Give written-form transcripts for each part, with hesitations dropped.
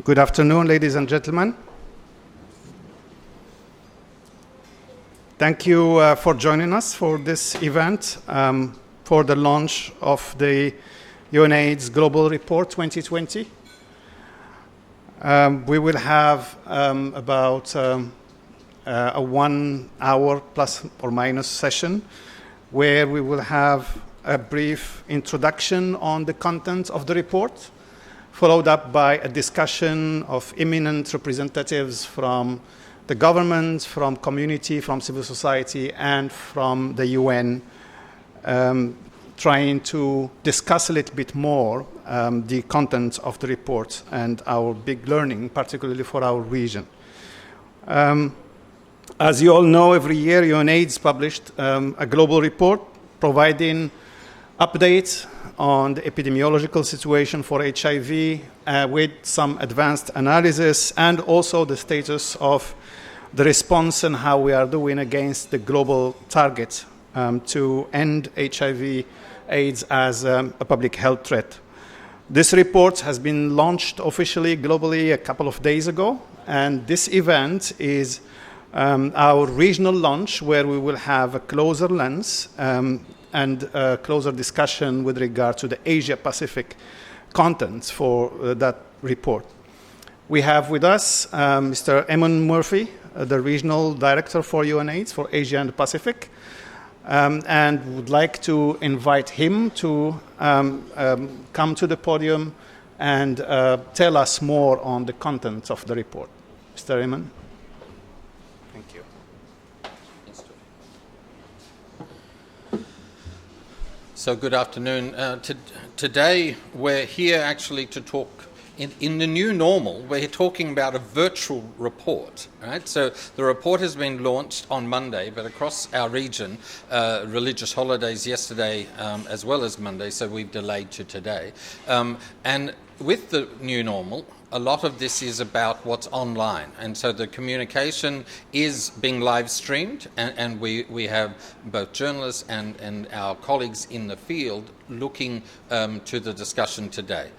Good afternoon, ladies and gentlemen. Thank you for joining us for this event for the launch of the UNAIDS Global Report 2020. We will have about a 1 hour plus or minus session where we will have a brief introduction on the content of the report, followed up by a discussion of eminent representatives from the government, from community, from civil society, and from the UN, trying to discuss a little bit more the content of the report and our big learning, particularly for our region. As you all know, every year UNAIDS published a global report providing updates on the epidemiological situation for HIV with some advanced analysis and also the status of the response and how we are doing against the global target to end HIV/AIDS as a public health threat. This report has been launched officially globally a couple of days ago, and this event is our regional launch where we will have a closer lens and a closer discussion with regard to the Asia-Pacific contents for that report. We have with us Mr. Eamon Murphy, the Regional Director for UNAIDS for Asia and the Pacific, and would like to invite him to come to the podium and tell us more on the contents of the report. Mr. Eamon. Thank you. So good afternoon. Today we're here actually to talk in the new normal. We're talking about a virtual report, right? So the report has been launched on Monday, but across our region, religious holidays yesterday as well as Monday, so we've delayed to today. And with the new normal, a lot of this is about what's online, and so the communication is being live streamed, and we have both journalists and our colleagues in the field looking to the discussion today.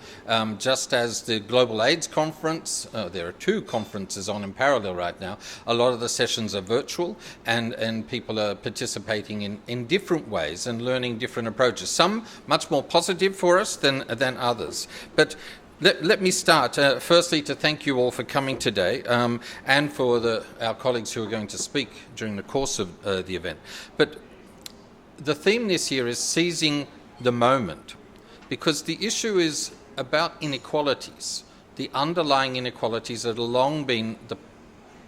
Just as the Global AIDS Conference, there are two conferences on in parallel right now, a lot of the sessions are virtual, and people are participating in different ways and learning different approaches, some much more positive for us than others. But let me start, firstly, to thank you all for coming today and for our colleagues who are going to speak during the course of the event. But the theme this year is seizing the moment, because the issue is about inequalities, the underlying inequalities that have long been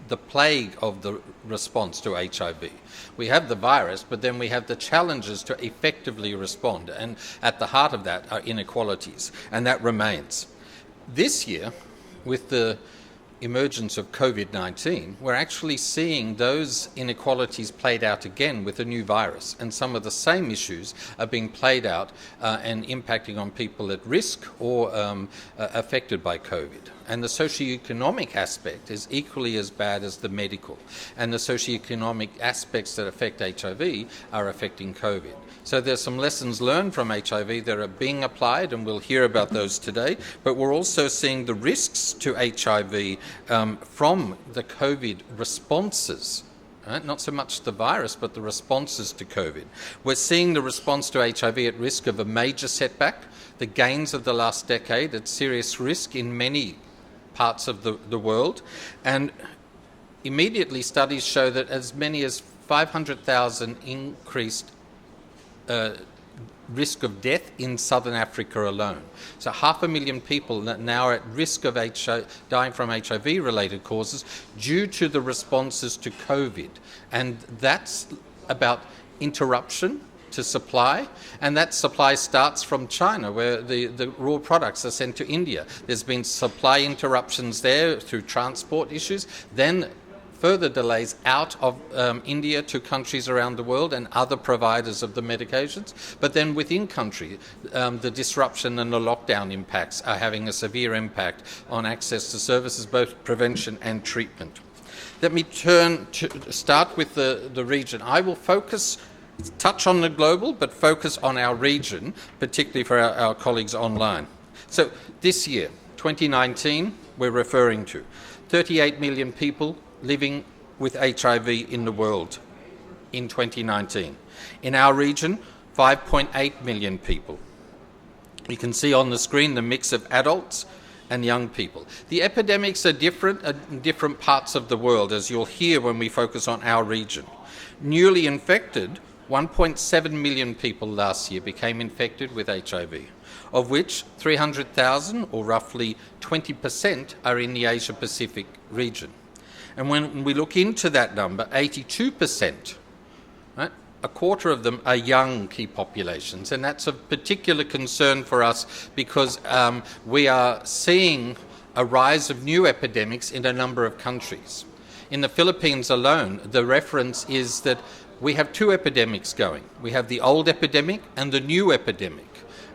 the plague of the response to HIV. We have the virus, but then we have the challenges to effectively respond, and at the heart of that are inequalities, and that remains. This year, with the emergence of COVID-19, we're actually seeing those inequalities played out again with a new virus, and some of the same issues are being played out and impacting on people at risk or affected by COVID. And the socioeconomic aspect is equally as bad as the medical, and the socioeconomic aspects that affect HIV are affecting COVID. So there's some lessons learned from HIV that are being applied, and we'll hear about those today. But we're also seeing the risks to HIV from the COVID responses. Right? Not so much the virus, but the responses to COVID. We're seeing the response to HIV at risk of a major setback. The gains of the last decade at serious risk in many parts of the world. And immediately studies show that as many as 500,000 increased risk of death in Southern Africa alone. So 500,000 people now are at risk of dying from HIV-related causes due to the responses to COVID. And that's about interruption to supply, and that supply starts from China, where the raw products are sent to India. There's been supply interruptions there through transport issues, then further delays out of India to countries around the world and other providers of the medications. But then within country, the disruption and the lockdown impacts are having a severe impact on access to services, both prevention and treatment. Let me start with the region. I will touch on the global, but focus on our region, particularly for our colleagues online. So this year, 2019, we're referring to. 38 million people living with HIV in the world in 2019. In our region, 5.8 million people. You can see on the screen the mix of adults and young people. The epidemics are different in different parts of the world, as you'll hear when we focus on our region. Newly infected, 1.7 million people last year became infected with HIV, of which 300,000, or roughly 20%, are in the Asia-Pacific region. And when we look into that number, 82%, right, a quarter of them are young key populations, and that's of particular concern for us because we are seeing a rise of new epidemics in a number of countries. In the Philippines alone, the reference is that we have two epidemics going. We have the old epidemic and the new epidemic.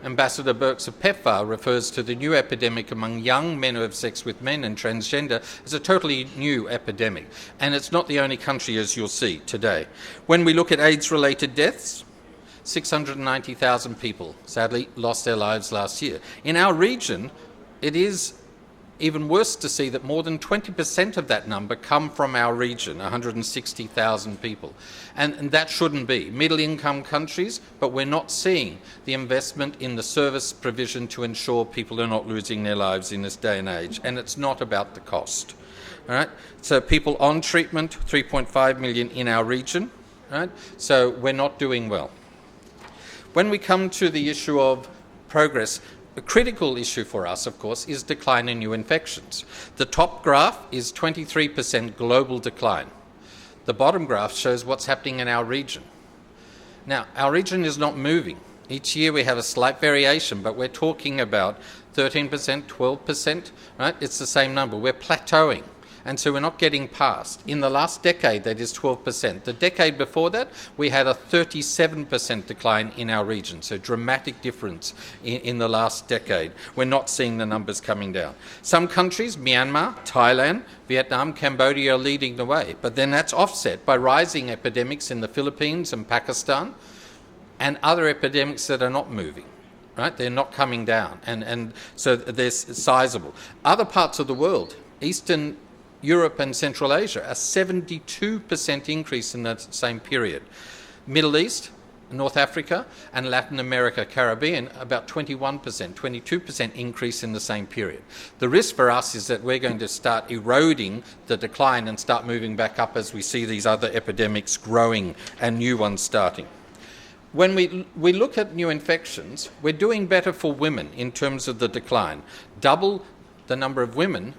Ambassador Birks of PEPFAR refers to the new epidemic among young men who have sex with men and transgender as a totally new epidemic. And it's not the only country, as you'll see today. When we look at AIDS-related deaths, 690,000 people sadly lost their lives last year. In our region, it is even worse to see that more than 20% of that number come from our region, 160,000 people. And that shouldn't be. Middle-income countries, but we're not seeing the investment in the service provision to ensure people are not losing their lives in this day and age. And it's not about the cost. All right? So people on treatment, 3.5 million in our region. All right? So we're not doing well. When we come to the issue of progress, a critical issue for us, of course, is decline in new infections. The top graph is 23% global decline. The bottom graph shows what's happening in our region. Now, our region is not moving. Each year we have a slight variation, but we're talking about 13%, 12%, right? It's the same number. We're plateauing. And so we're not getting past. In the last decade, that is 12%. The decade before that, we had a 37% decline in our region. So dramatic difference in the last decade. We're not seeing the numbers coming down. Some countries, Myanmar, Thailand, Vietnam, Cambodia are leading the way. But then that's offset by rising epidemics in the Philippines and Pakistan and other epidemics that are not moving. Right? They're not coming down. And so they're sizable. Other parts of the world, Eastern Europe and Central Asia, a 72% increase in that same period. Middle East, North Africa, and Latin America, Caribbean, about 21%, 22% increase in the same period. The risk for us is that we're going to start eroding the decline and start moving back up as we see these other epidemics growing and new ones starting. When we look at new infections, we're doing better for women in terms of the decline. Double the number of women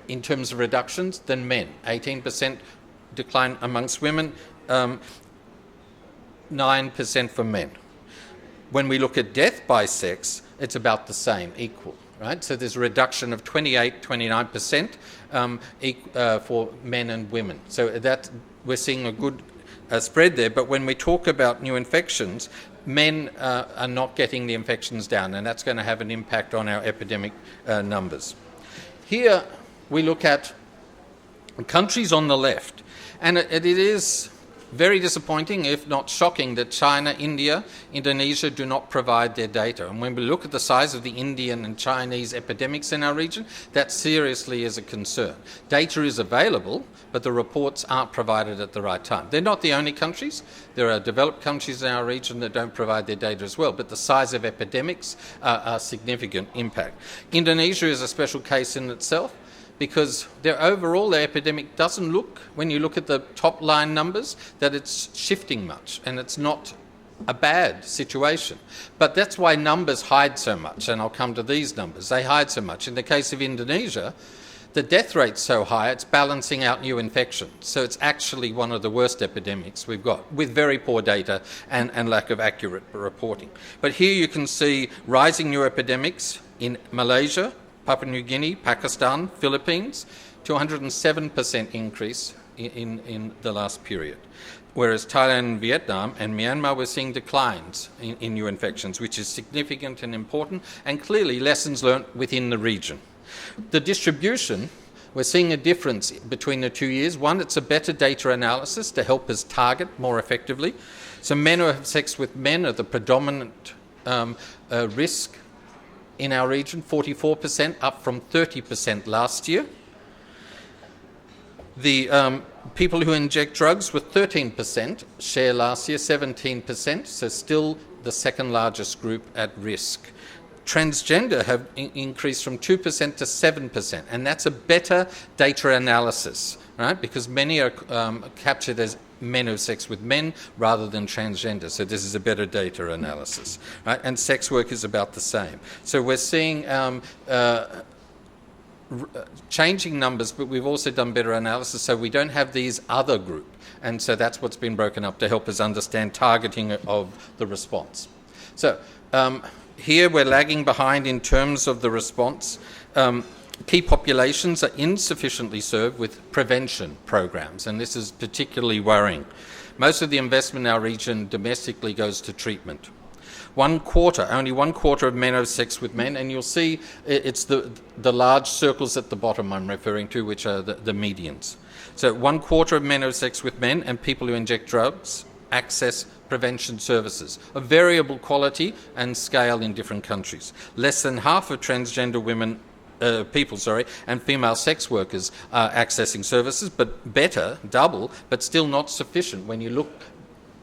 in terms of reductions than men. 18% decline amongst women, 9% for men. When we look at death by sex, it's about the same, equal, right? So there's a reduction of 29% for men and women. So that we're seeing a good spread there. But when we talk about new infections, men are not getting the infections down, and that's going to have an impact on our epidemic numbers. Here, we look at countries on the left, and it is very disappointing, if not shocking, that China, India, Indonesia do not provide their data. And when we look at the size of the Indian and Chinese epidemics in our region, that seriously is a concern. Data is available, but the reports aren't provided at the right time. They're not the only countries. There are developed countries in our region that don't provide their data as well, but the size of epidemics are significant impact. Indonesia is a special case in itself, because their epidemic doesn't look, when you look at the top line numbers, that it's shifting much, and it's not a bad situation. But that's why numbers hide so much, and I'll come to these numbers. They hide so much. In the case of Indonesia, the death rate's so high, it's balancing out new infections. So it's actually one of the worst epidemics we've got, with very poor data and lack of accurate reporting. But here you can see rising new epidemics in Malaysia, Papua New Guinea, Pakistan, Philippines, 207% increase in the last period. Whereas Thailand, Vietnam and Myanmar, we're seeing declines in new infections, which is significant and important, and clearly lessons learned within the region. The distribution, we're seeing a difference between the 2 years. One, it's a better data analysis to help us target more effectively. So men who have sex with men are the predominant risk in our region, 44%, up from 30% last year. The people who inject drugs were 13%, share last year 17%, so still the second largest group at risk. Transgender have increased from 2% to 7%, and that's a better data analysis, right? Because many are captured as men who have sex with men rather than transgender. So this is a better data analysis, right? And sex work is about the same. So we're seeing changing numbers, but we've also done better analysis, so we don't have these other group. And so that's what's been broken up to help us understand targeting of the response. So here we're lagging behind in terms of the response. Key populations are insufficiently served with prevention programs, and this is particularly worrying. Most of the investment in our region domestically goes to treatment. Only 1/4 of men have sex with men, and you'll see it's the large circles at the bottom I'm referring to, which are the medians. So 1/4 of men have sex with men, and people who inject drugs access prevention services of variable quality and scale in different countries. Less than half of transgender people and female sex workers are accessing services, but better, double, but still not sufficient. When you look,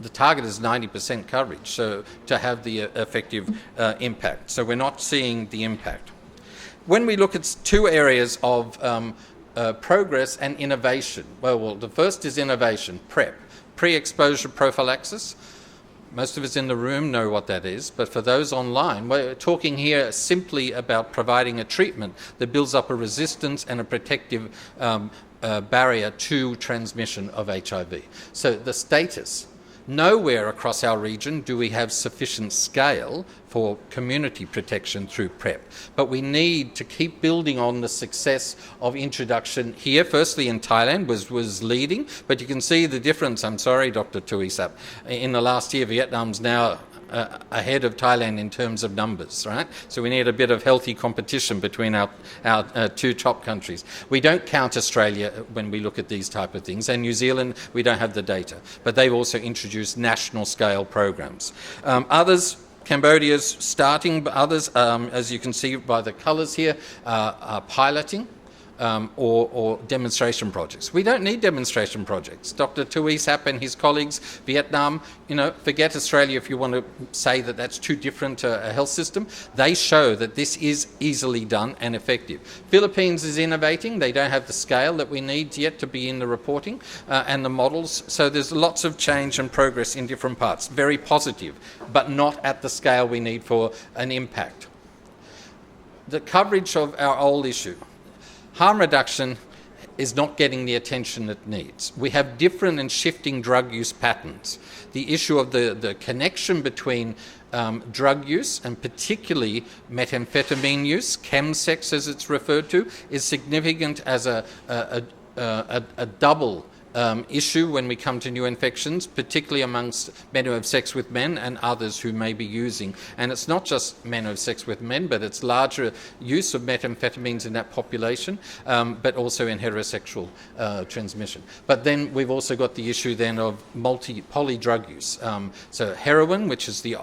the target is 90% coverage, so to have the effective impact. So we're not seeing the impact. When we look at two areas of progress and innovation, well, the first is innovation, PrEP, pre-exposure prophylaxis. Most of us in the room know what that is, but for those online, we're talking here simply about providing a treatment that builds up a resistance and a protective barrier to transmission of HIV. So the status. Nowhere across our region do we have sufficient scale for community protection through PrEP. But we need to keep building on the success of introduction here. Firstly, in Thailand was leading, but you can see the difference. I'm sorry, Dr. Tuisap. In the last year, Vietnam's now ahead of Thailand in terms of numbers, right? So we need a bit of healthy competition between our two top countries. We don't count Australia when we look at these type of things, and New Zealand, we don't have the data, but they've also introduced national scale programs. Others, Cambodia's starting, but others, as you can see by the colours here, are piloting. Or demonstration projects. We don't need demonstration projects. Dr. Tuisap and his colleagues, Vietnam, forget Australia if you want to say that that's too different a health system. They show that this is easily done and effective. Philippines is innovating. They don't have the scale that we need yet to be in the reporting and the models. So there's lots of change and progress in different parts. Very positive, but not at the scale we need for an impact. The coverage of our old issue. Harm reduction is not getting the attention it needs. We have different and shifting drug use patterns. The issue of the connection between drug use and particularly methamphetamine use, chemsex as it's referred to, is significant as a double issue when we come to new infections, particularly amongst men who have sex with men and others who may be using. And it's not just men who have sex with men, but it's larger use of methamphetamines in that population, but also in heterosexual transmission. But then we've also got the issue then of poly drug use. So heroin, which is the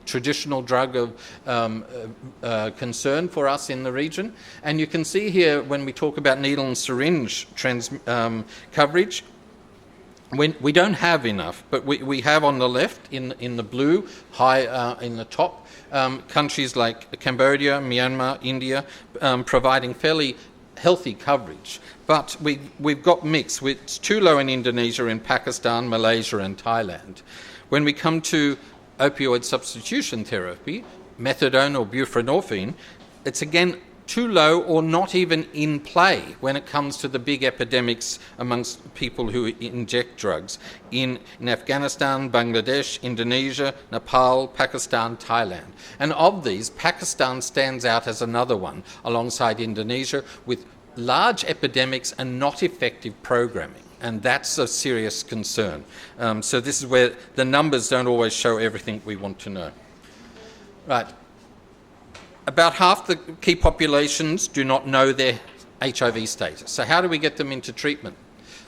traditional drug of concern for us in the region. And you can see here when we talk about needle and syringe coverage, we don't have enough, but we have on the left, in the blue, high in the top, countries like Cambodia, Myanmar, India, providing fairly healthy coverage. But we've got mixed. It's too low in Indonesia, in Pakistan, Malaysia and Thailand. When we come to opioid substitution therapy, methadone or buprenorphine, it's again too low or not even in play when it comes to the big epidemics amongst people who inject drugs in Afghanistan, Bangladesh, Indonesia, Nepal, Pakistan, Thailand. And of these, Pakistan stands out as another one alongside Indonesia with large epidemics and not effective programming. And that's a serious concern. So this is where the numbers don't always show everything we want to know. Right. About half the key populations do not know their HIV status. So how do we get them into treatment?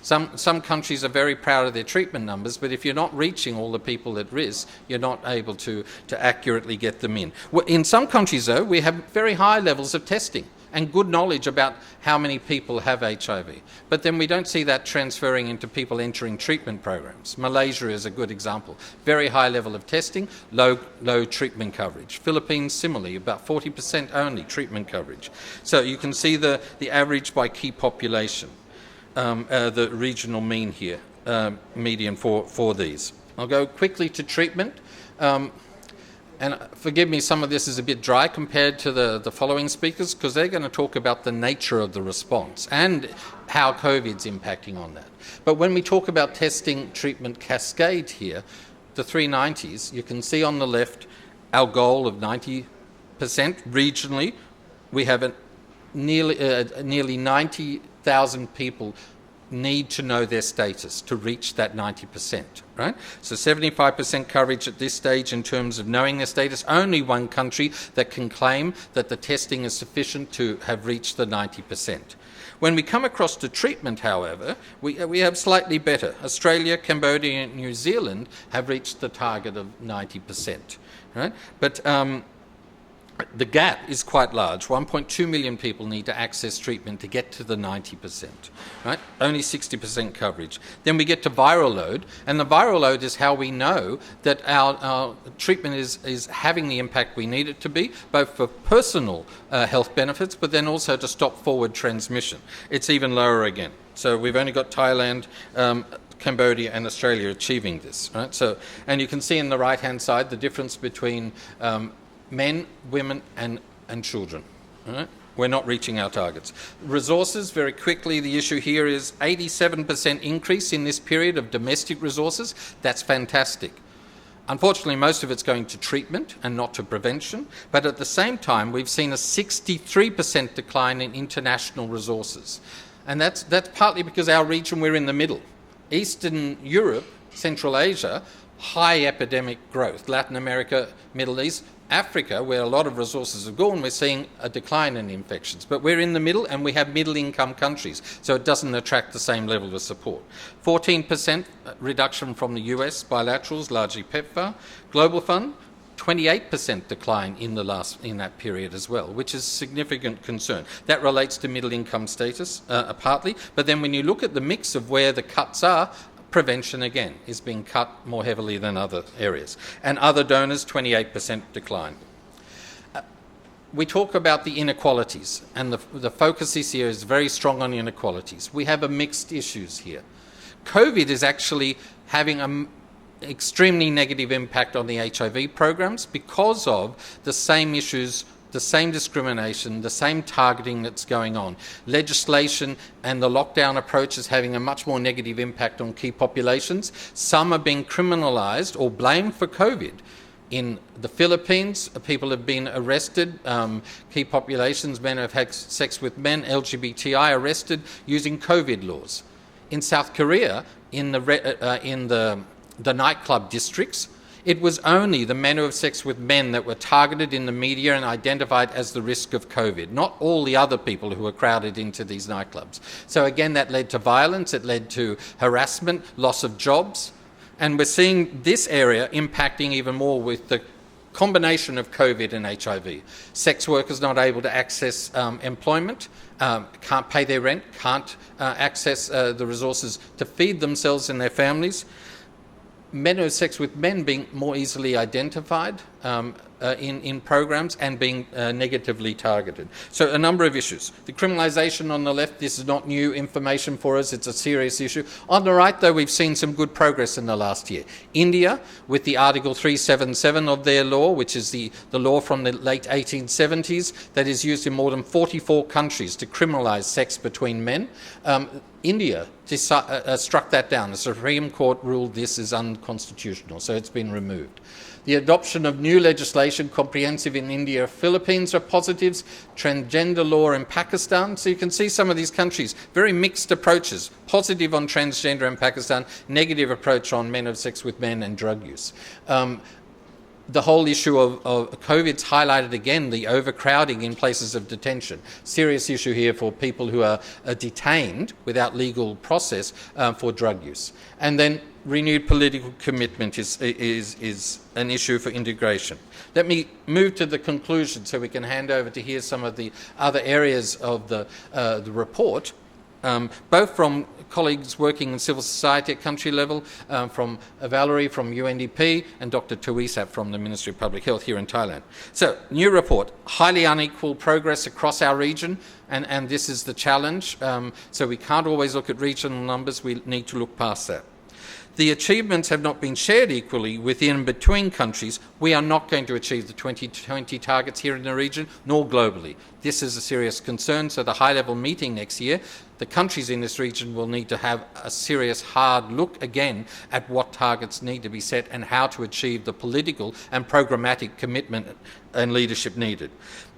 Some countries are very proud of their treatment numbers, but if you're not reaching all the people at risk, you're not able to accurately get them in. In some countries, though, we have very high levels of testing and good knowledge about how many people have HIV. But then we don't see that transferring into people entering treatment programs. Malaysia is a good example. Very high level of testing, low treatment coverage. Philippines, similarly, about 40% only treatment coverage. So you can see the average by key population, the regional mean here, median for these. I'll go quickly to treatment. And forgive me, some of this is a bit dry compared to the following speakers, because they're going to talk about the nature of the response and how COVID's impacting on that. But when we talk about testing treatment cascade here, the 390s, you can see on the left our goal of 90% regionally. We have nearly 90,000 people need to know their status to reach that 90%, right? So 75% coverage at this stage in terms of knowing their status. Only one country that can claim that the testing is sufficient to have reached the 90%. When we come across to treatment, however, we have slightly better. Australia, Cambodia, and New Zealand have reached the target of 90%, right? But the gap is quite large. 1.2 million people need to access treatment to get to the 90%, right? Only 60% coverage. Then we get to viral load, and the viral load is how we know that our treatment is having the impact we need it to be, both for personal health benefits, but then also to stop forward transmission. It's even lower again. So we've only got Thailand, Cambodia and Australia achieving this, right? So, and you can see in the right-hand side the difference between men, women and children. Right? We're not reaching our targets. Resources, very quickly, the issue here is 87% increase in this period of domestic resources. That's fantastic. Unfortunately, most of it's going to treatment and not to prevention, but at the same time, we've seen a 63% decline in international resources. And that's partly because our region, we're in the middle. Eastern Europe, Central Asia, high epidemic growth. Latin America, Middle East, Africa, where a lot of resources have gone, we're seeing a decline in infections. But we're in the middle and we have middle-income countries, so it doesn't attract the same level of support. 14% reduction from the US bilaterals, largely PEPFAR. Global Fund, 28% decline in that period as well, which is significant concern. That relates to middle-income status, partly. But then when you look at the mix of where the cuts are, prevention, again, is being cut more heavily than other areas. And other donors, 28% decline. We talk about the inequalities, and the focus this year is very strong on inequalities. We have a mixed issues here. COVID is actually having an extremely negative impact on the HIV programs because of the same issues, the same discrimination, the same targeting that's going on. Legislation and the lockdown approach is having a much more negative impact on key populations. Some are being criminalised or blamed for COVID. In the Philippines, people have been arrested, key populations, men have had sex with men, LGBTI arrested using COVID laws. In South Korea, in the nightclub districts, it was only the men who have sex with men that were targeted in the media and identified as the risk of COVID, not all the other people who were crowded into these nightclubs. So again, that led to violence, it led to harassment, loss of jobs, and we're seeing this area impacting even more with the combination of COVID and HIV. Sex workers not able to access employment, can't pay their rent, can't access the resources to feed themselves and their families. Men who have sex with men being more easily identified in programs and being negatively targeted. So a number of issues. The criminalisation on the left, this is not new information for us, it's a serious issue. On the right, though, we've seen some good progress in the last year. India, with the Article 377 of their law, which is the law from the late 1870s that is used in more than 44 countries to criminalise sex between men. India struck that down. The Supreme Court ruled this is unconstitutional, so it's been removed. The adoption of new legislation, comprehensive in India, Philippines are positives, transgender law in Pakistan. So you can see some of these countries, very mixed approaches, positive on transgender in Pakistan, negative approach on men of sex with men and drug use. the whole issue of COVID's highlighted again the overcrowding in places of detention. Serious issue here for people who are detained without legal process for drug use. And then renewed political commitment is an issue for integration. Let me move to the conclusion so we can hand over to hear some of the other areas of the report, both from colleagues working in civil society at country level, from Valerie from UNDP and Dr. Tuisap from the Ministry of Public Health here in Thailand. So, new report, highly unequal progress across our region, and this is the challenge. So we can't always look at regional numbers, we need to look past that. The achievements have not been shared equally within and between countries. We are not going to achieve the 2020 targets here in the region, nor globally. This is a serious concern, so the high-level meeting next year, the countries in this region will need to have a serious, hard look again at what targets need to be set and how to achieve the political and programmatic commitment and leadership needed.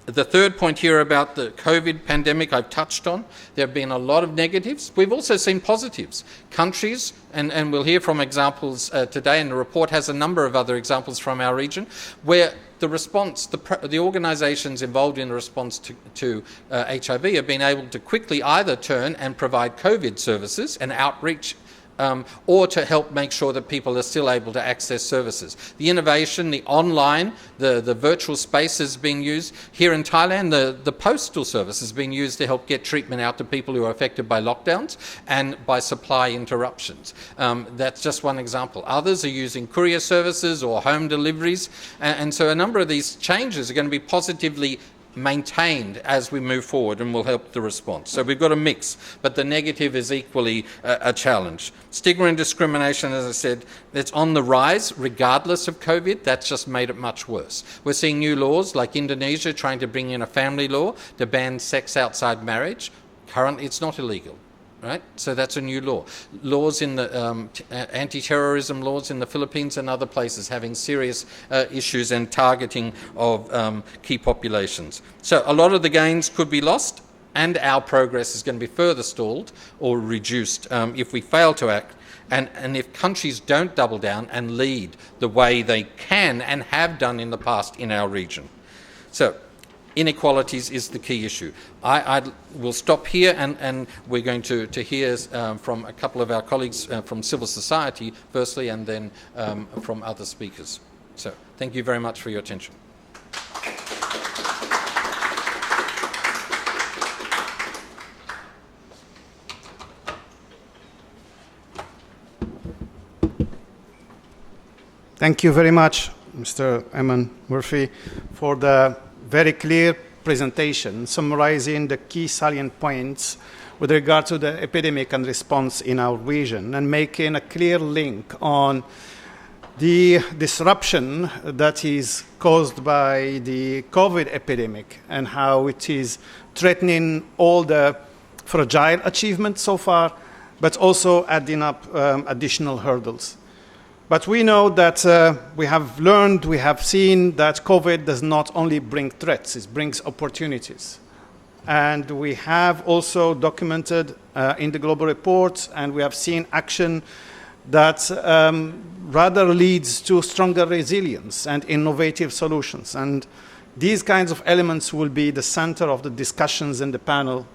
The third point here about the COVID pandemic I've touched on. There have been a lot of negatives. We've also seen positives. Countries, and we'll hear from examples today, and the report has a number of other examples from our region, where the response, the organisations involved in the response to HIV have been able to quickly either turn and provide COVID services and outreach, or to help make sure that people are still able to access services. The innovation, the online, the virtual space is being used. Here in Thailand, the postal service is being used to help get treatment out to people who are affected by lockdowns and by supply interruptions. That's just one example. Others are using courier services or home deliveries, and so a number of these changes are going to be positively maintained as we move forward and will help the response. So we've got a mix, but the negative is equally a challenge. Stigma and discrimination, as I said, it's on the rise regardless of COVID. That's just made it much worse. We're seeing new laws like Indonesia trying to bring in a family law to ban sex outside marriage. Currently it's not illegal. Right? So that's a new law. Laws in the anti-terrorism laws in the Philippines and other places having serious issues and targeting of key populations. So a lot of the gains could be lost, and our progress is going to be further stalled or reduced if we fail to act, and if countries don't double down and lead the way they can and have done in the past in our region. So inequalities is the key issue. I will stop here, and we're going to hear from a couple of our colleagues from civil society firstly, and then from other speakers. So thank you very much for your attention. Thank you very much, Mr. Eamon Murphy, for the very clear presentation summarizing the key salient points with regard to the epidemic and response in our region, and making a clear link on the disruption that is caused by the COVID epidemic and how it is threatening all the fragile achievements so far, but also adding up additional hurdles. But we know that we have learned, we have seen that COVID does not only bring threats, it brings opportunities. And we have also documented in the global report, and we have seen action that rather leads to stronger resilience and innovative solutions. And these kinds of elements will be the center of the discussions in the panel,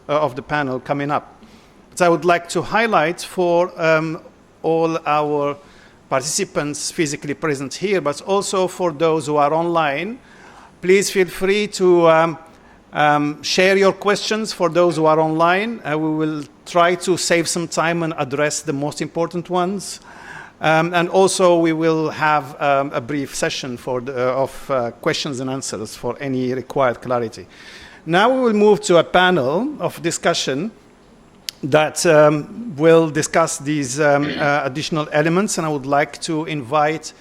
coming up. So I would like to highlight for all our participants physically present here, but also for those who are online, please feel free to share your questions for those who are online. We will try to save some time and address the most important ones. And also we will have a brief session of questions and answers for any required clarity. Now we will move to a panel of discussion that will discuss these additional elements, and I would like to invite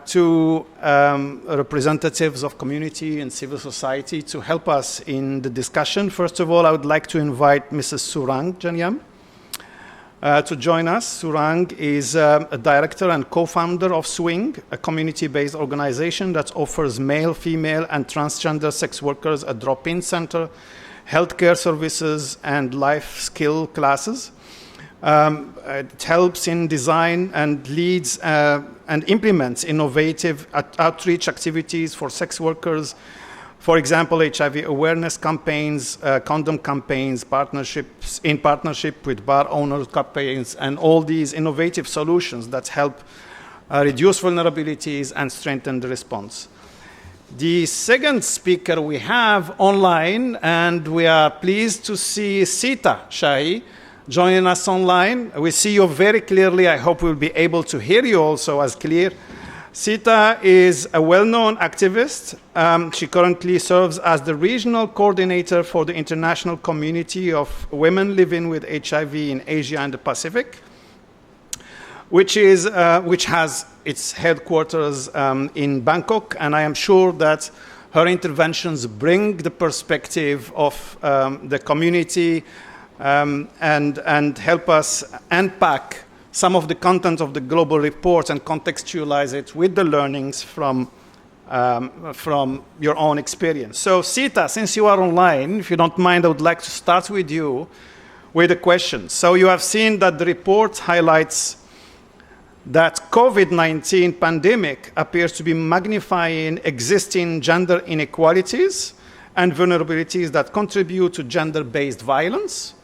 two representatives of community and civil society to help us in the discussion. First of all, I would like to invite Mrs. Surang Janyam to join us. Surang is a director and co-founder of Swing, a community-based organization that offers male, female, and transgender sex workers a drop-in center, healthcare services, and life skill classes. It helps in design and leads and implements innovative outreach activities for sex workers. For example, HIV awareness campaigns, condom campaigns, partnerships in partnership with bar owners campaigns, and all these innovative solutions that help reduce vulnerabilities and strengthen the response. The second speaker we have online, and we are pleased to see Sita Shahi joining us online. We see you very clearly. I hope we'll be able to hear you also as clear. Sita is a well-known activist. She currently serves as the regional coordinator for the international community of women living with HIV in Asia and the Pacific, which has its headquarters in Bangkok, and I am sure that her interventions bring the perspective of the community and help us unpack some of the content of the global report and contextualize it with the learnings from your own experience. So Sita, since you are online, if you don't mind, I would like to start with you with a question. So you have seen that the report highlights that COVID-19 pandemic appears to be magnifying existing gender inequalities and vulnerabilities that contribute to gender-based violence.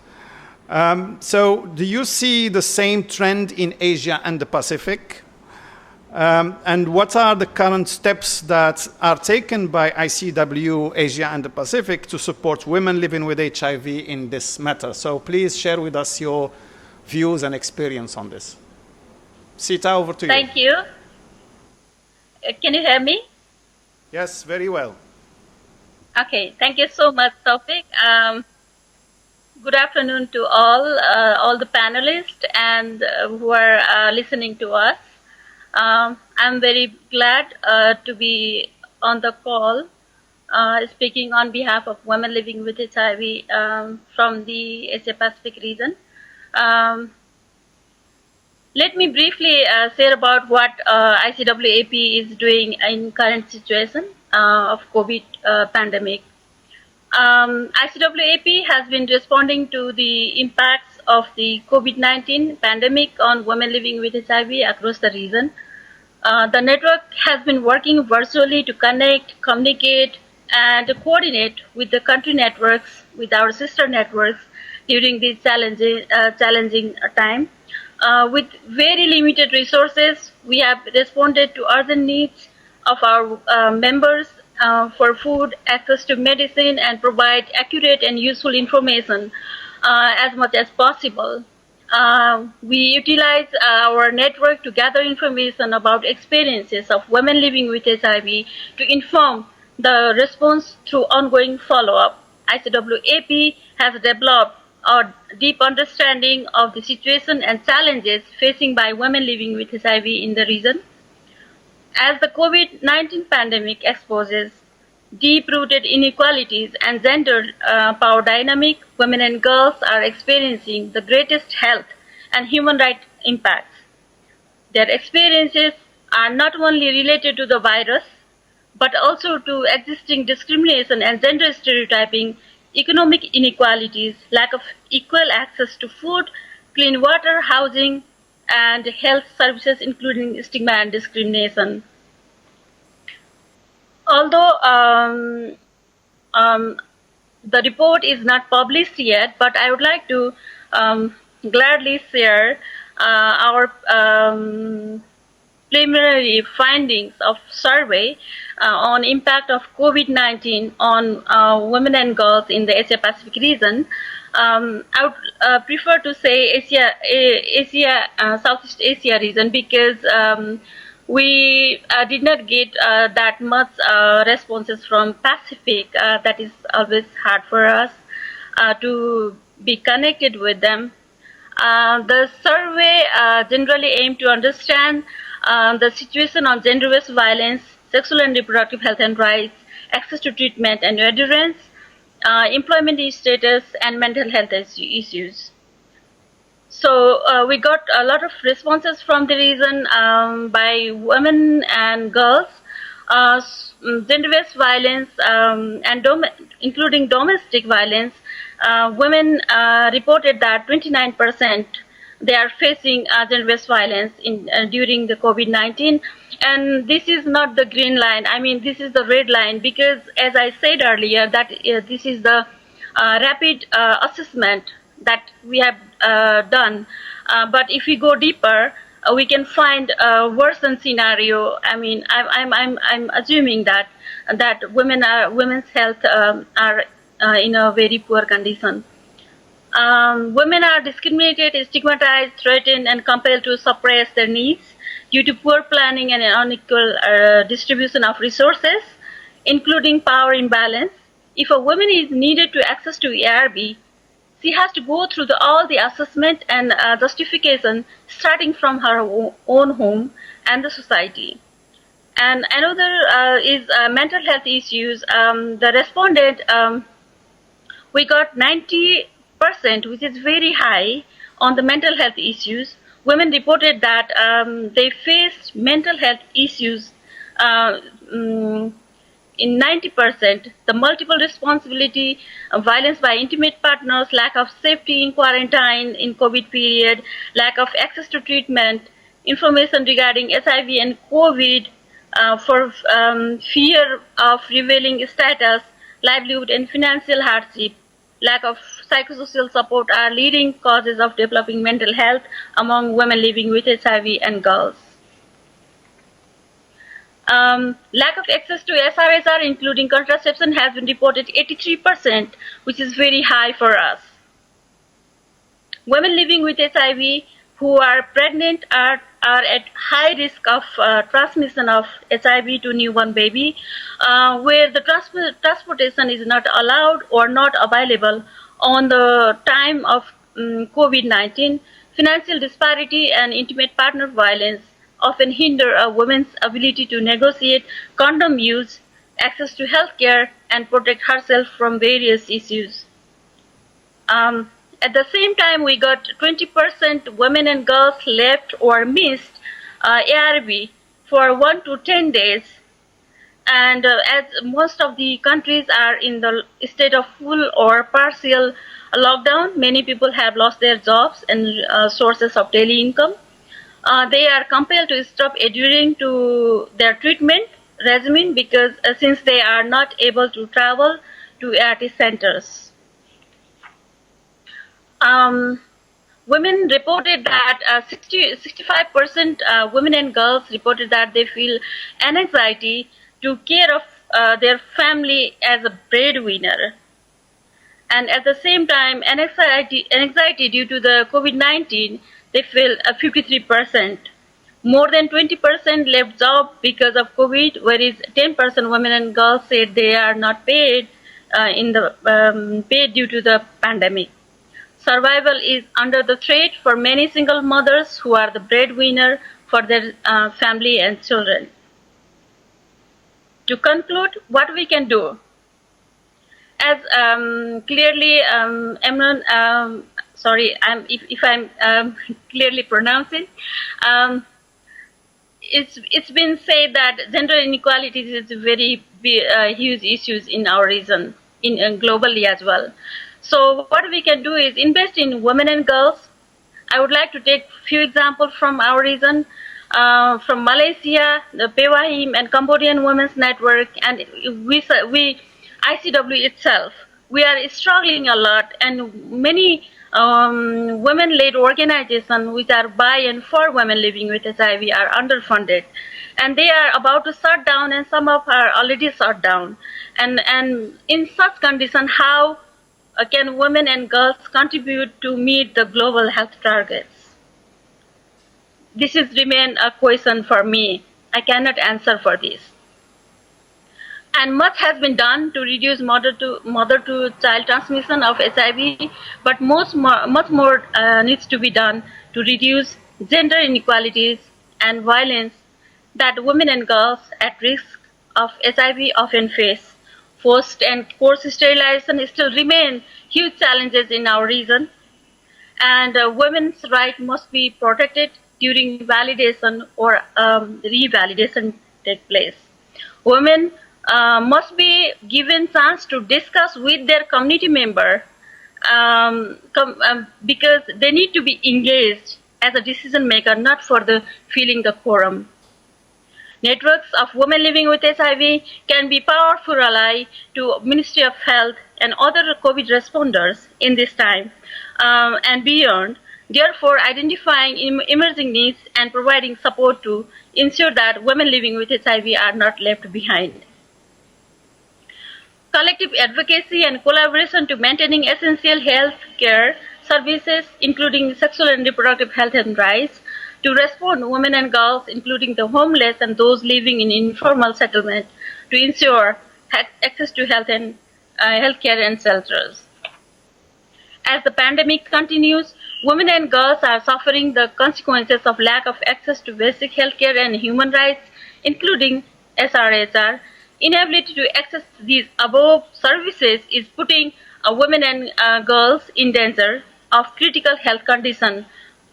So do you see the same trend in Asia and the Pacific? And what are the current steps that are taken by ICW Asia and the Pacific to support women living with HIV in this matter? So please share with us your views and experience on this. Sita, over to you. Thank you. Can you hear me? Yes, very well. Okay, thank you so much, Tawfiq. Good afternoon to all the panelists and who are listening to us. I'm very glad to be on the call, speaking on behalf of women living with HIV from the Asia-Pacific region. Let me briefly share about what ICWAP is doing in current situation of COVID pandemic. ICWAP has been responding to the impacts of the COVID-19 pandemic on women living with HIV across the region. The network has been working virtually to connect, communicate, and coordinate with the country networks, with our sister networks during this challenging time. With very limited resources, we have responded to urgent needs of our members for food, access to medicine, and provide accurate and useful information as much as possible. We utilize our network to gather information about experiences of women living with HIV to inform the response through ongoing follow-up. ICWAP has developed a deep understanding of the situation and challenges facing by women living with HIV in the region. As the COVID-19 pandemic exposes deep-rooted inequalities and gender power dynamic, women and girls are experiencing the greatest health and human rights impacts. Their experiences are not only related to the virus, but also to existing discrimination and gender stereotyping, economic inequalities, lack of equal access to food, clean water, housing, and health services, including stigma and discrimination. Although the report is not published yet, but I would like to gladly share our preliminary findings of survey on impact of COVID-19 on women and girls in the Asia-Pacific region. I would prefer to say Southeast Asia region because we did not get that much responses from Pacific. That is always hard for us to be connected with them. The survey generally aimed to understand the situation on gender-based violence, sexual and reproductive health and rights, access to treatment and adherence, employment status, and mental health issues. So we got a lot of responses from the region by women and girls. Gender-based violence and including domestic violence, women reported that 29% they are facing gender-based violence during the COVID-19. And this is not the green line. I mean, this is the red line, because as I said earlier, that this is the rapid assessment that we have done. But if we go deeper, we can find a worsened scenario. I mean, I'm assuming that women's health are in a very poor condition. Women are discriminated, stigmatized, threatened, and compelled to suppress their needs due to poor planning and an unequal distribution of resources, including power imbalance. If a woman is needed to access to ARB, she has to go through all the assessment and justification, starting from her own home and the society. And another is mental health issues. The respondent, we got 90%, which is very high on the mental health issues. Women reported that they faced mental health issues in 90%, the multiple responsibility, violence by intimate partners, lack of safety in quarantine in COVID period, lack of access to treatment, information regarding HIV and COVID, for fear of revealing status, livelihood and financial hardship, lack of psychosocial support are leading causes of developing mental health among women living with HIV and girls. Lack of access to SRSR, including contraception, has been reported 83%, which is very high for us. Women living with HIV who are pregnant are at high risk of transmission of HIV to newborn baby, where the transportation is not allowed or not available on the time of COVID-19. Financial disparity and intimate partner violence often hinder a woman's ability to negotiate condom use, access to health care, and protect herself from various issues. At the same time, we got 20% women and girls left or missed ARV for 1 to 10 days. And as most of the countries are in the state of full or partial lockdown, many people have lost their jobs and sources of daily income. They are compelled to stop adhering to their treatment regimen because since they are not able to travel to ART centers. Women reported that 65% women and girls reported that they feel anxiety to care of their family as a breadwinner. And at the same time, anxiety due to the COVID-19, they feel 53%. More than 20% left job because of COVID, whereas 10% women and girls said they are not paid paid due to the pandemic. Survival is under the threat for many single mothers who are the breadwinner for their family and children. To conclude, what we can do? As clearly, Emran, sorry, if I'm clearly pronouncing, it's been said that gender inequalities is very huge issues in our region, globally as well. So what we can do is invest in women and girls. I would like to take few examples from our region, from Malaysia, the Pewahim and Cambodian Women's Network, and we ICW itself. We are struggling a lot, and many women-led organizations which are by and for women living with HIV are underfunded, and they are about to shut down, and some of are already shut down. And in such condition, how can women and girls contribute to meet the global health targets? This is remain a question for me. I cannot answer for this. And much has been done to reduce mother-to-child transmission of HIV, but much more needs to be done to reduce gender inequalities and violence that women and girls at risk of HIV often face. Forced and forced sterilization still remain huge challenges in our region, and women's rights must be protected during validation or revalidation take place. Women must be given chance to discuss with their community member because they need to be engaged as a decision maker, not for the filling the quorum. Networks of women living with HIV can be powerful ally to Ministry of Health and other COVID responders in this time and beyond. Therefore, identifying emerging needs and providing support to ensure that women living with HIV are not left behind. Collective advocacy and collaboration to maintaining essential health care services, including sexual and reproductive health and rights, to respond to women and girls, including the homeless and those living in informal settlement, to ensure access to health and healthcare and shelters. As the pandemic continues, women and girls are suffering the consequences of lack of access to basic healthcare and human rights, including SRHR. Inability to access these above services is putting women and girls in danger of critical health condition,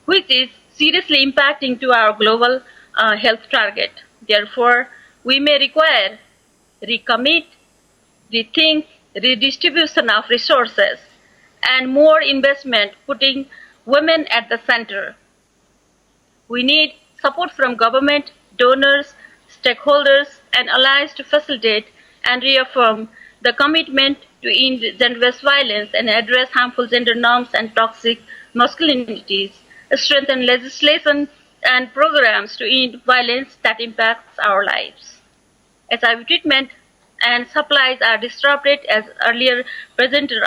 which is seriously impacting to our global health target. Therefore, we may require recommit, rethink, redistribution of resources, and more investment putting women at the center. We need support from government, donors, stakeholders, and allies to facilitate and reaffirm the commitment to end gender-based violence and address harmful gender norms and toxic masculinities, strengthen legislation and programs to end violence that impacts our lives. HIV treatment and supplies are disrupted, as earlier presenter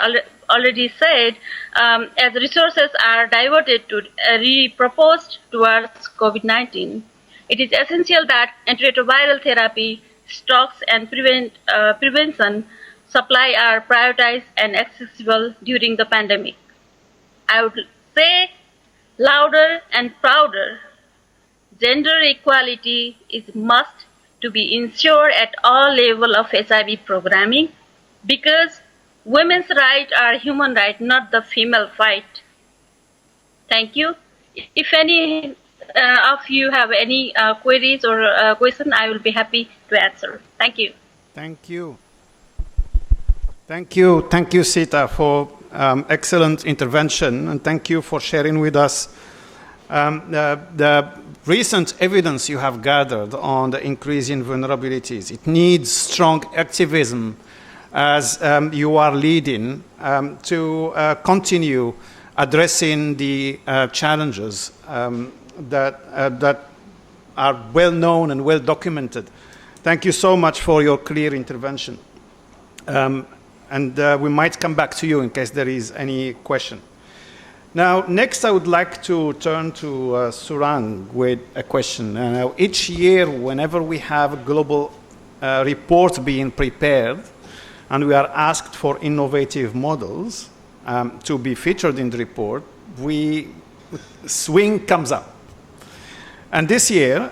already said, as resources are diverted to reproposed towards COVID-19. It is essential that antiretroviral therapy, stocks, and prevention supply are prioritized and accessible during the pandemic. I would say louder and prouder, gender equality is must to be ensured at all levels of HIV programming, because women's rights are human rights, not the female fight. Thank you. If any of you have any queries or questions, I will be happy to answer. Thank you. Thank you. Thank you. Thank you, Sita, for excellent intervention, and thank you for sharing with us the recent evidence you have gathered on the increase in vulnerabilities. It needs strong activism as you are leading to continue addressing the challenges that are well known and well documented. Thank you so much for your clear intervention. And we might come back to you in case there is any question. Now, next I would like to turn to Surang with a question. Now, each year, whenever we have a global report being prepared, and we are asked for innovative models to be featured in the report, swing comes up. And this year,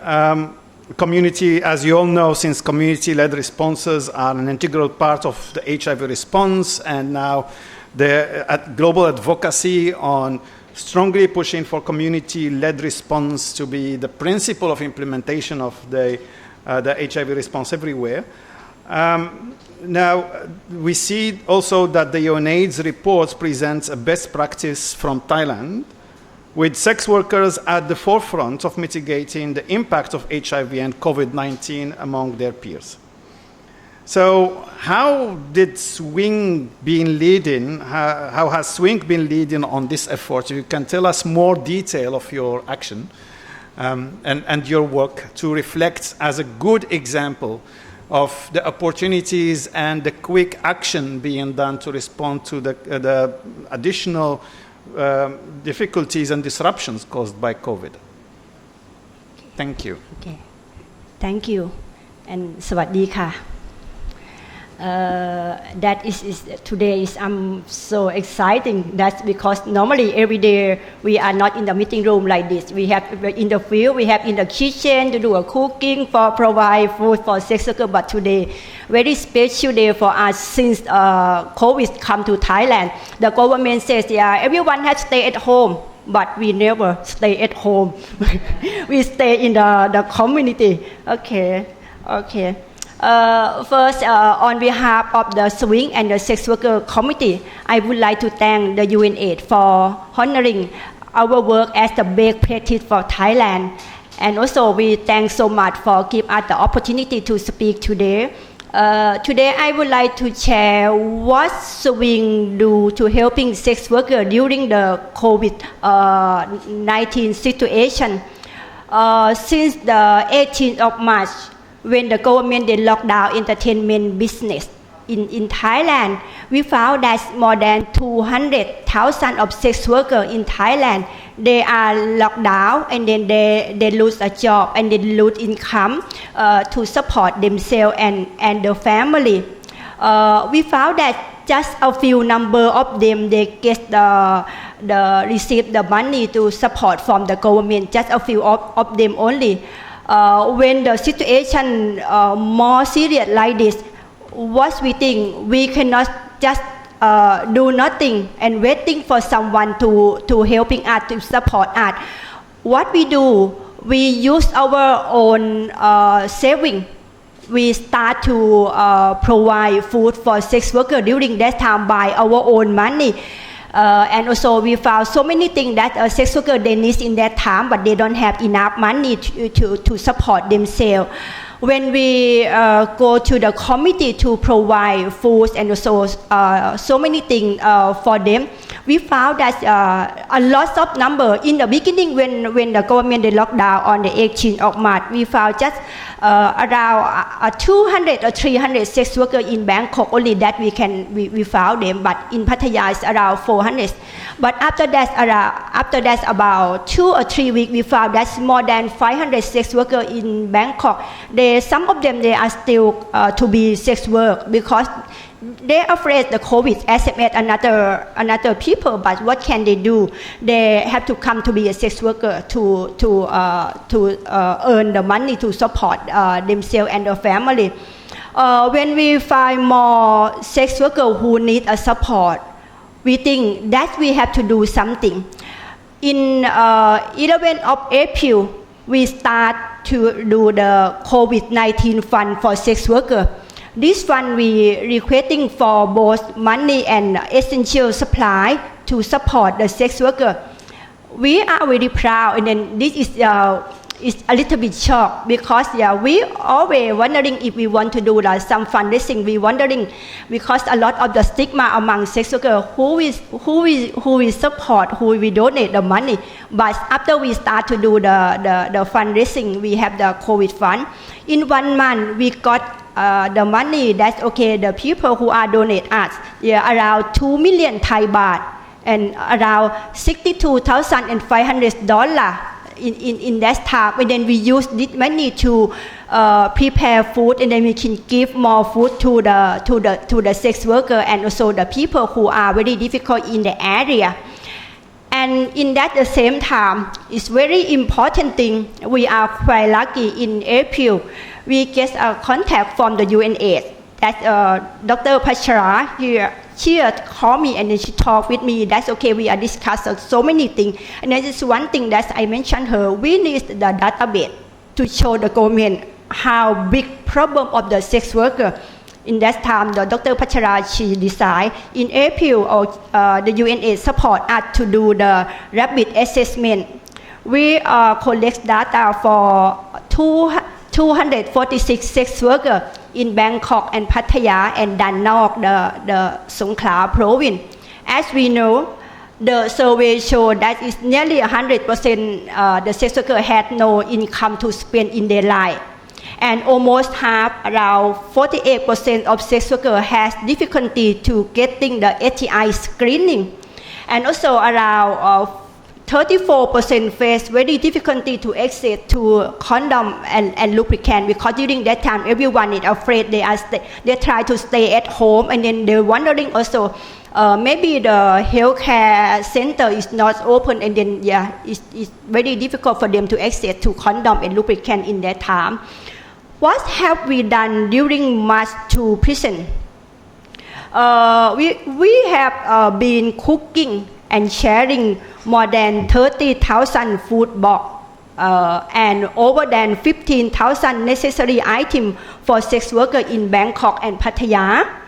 community, as you all know, since community-led responses are an integral part of the HIV response, and now the global advocacy on strongly pushing for community-led response to be the principle of implementation of the HIV response everywhere. Now, we see also that the UNAIDS report presents a best practice from Thailand, with sex workers at the forefront of mitigating the impact of HIV and COVID-19 among their peers. So how did Swing been leading, how has Swing been leading on this effort? You can tell us more detail of your action and your work to reflect as a good example of the opportunities and the quick action being done to respond to the additional difficulties and disruptions caused by COVID. Thank you. Okay. Thank you. And สวัสดีค่ะ that is today is so exciting. That's because normally every day we are not in the meeting room like this. We have in the field, we have in the kitchen to do a cooking for provide food for sex workers. But today, very special day for us since COVID come to Thailand. The government says, yeah, everyone has to stay at home. But we never stay at home. We stay in the community. Okay. First, on behalf of the Swing and the Sex Worker Committee, I would like to thank the UNAIDS for honoring our work as the best practice for Thailand. And also, we thank so much for giving us the opportunity to speak today. Today, I would like to share what Swing do to helping sex workers during the COVID-19 situation. Since the 18th of March, when the government they locked down entertainment business in Thailand, we found that more than 200,000 of sex workers in Thailand, they are locked down and then they lose a job and they lose income to support themselves and their family. We found that just a few number of them they get receive the money to support from the government. Just a few of them only. When the situation more serious like this, what we think we cannot just do nothing and waiting for someone to helping us to support us. What we do, we use our own saving. We start to provide food for sex workers during that time by our own money. And also we found so many things that sex workers they need in that time, but they don't have enough money to support themselves. When we go to the committee to provide food and also so many things for them, we found that a lot of number in the beginning when the government they locked down on the 18th of March, we found just around 200 or 300 sex workers in Bangkok only that we found them, but in Pattaya it's around 400. But after that about 2 or 3 weeks we found that more than 500 sex workers in Bangkok. Some of them they are still to be sex work because they're afraid the COVID accept another people, but what can they do? They have to come to be a sex worker to earn the money to support themselves and their family. When we find more sex workers who need a support, we think that we have to do something. In 11th of April, we start to do the COVID-19 fund for sex workers. This fund we requesting for both money and essential supply to support the sex worker. We are very proud, and then this is a little bit shocked because we always wondering if we want to do some fundraising. We wondering because a lot of the stigma among sex workers who we support, who we donate the money. But after we start to do the fundraising, we have the COVID fund. In 1 month we got the money that's okay. The people who are donate us around 2 million Thai baht and around $62,500 in that time. And then we use this money to prepare food, and then we can give more food to the sex worker and also the people who are very difficult in the area. And in that the same time, it's very important thing. We are quite lucky. In April, we get a contact from the UNAIDS. That Dr. Pachara here, she called me and then she talked with me. That's okay. We are discussing so many things. And there is one thing that I mentioned her. We need the database to show the government how big problem of the sex worker. In that time, the Dr. Pachara, she decided in April, the UNAIDS support us to do the rapid assessment. We collect data for 246 sex workers in Bangkok and Pattaya and Dan Nok, the Songkhla province. As we know, the survey showed that it's nearly 100% the sex worker had no income to spend in their life. And almost half, around 48% of sex workers has difficulty to getting the STI screening. And also around 34% face very difficulty to access to condom and lubricant, because during that time everyone is afraid. They try to stay at home, and then they're wondering also maybe the healthcare center is not open, and then it's very difficult for them to access to condom and lubricant in that time. What have we done during March to prison? We have been cooking and sharing more than 30,000 food box and over than 15,000 necessary items for sex workers in Bangkok and Pattaya.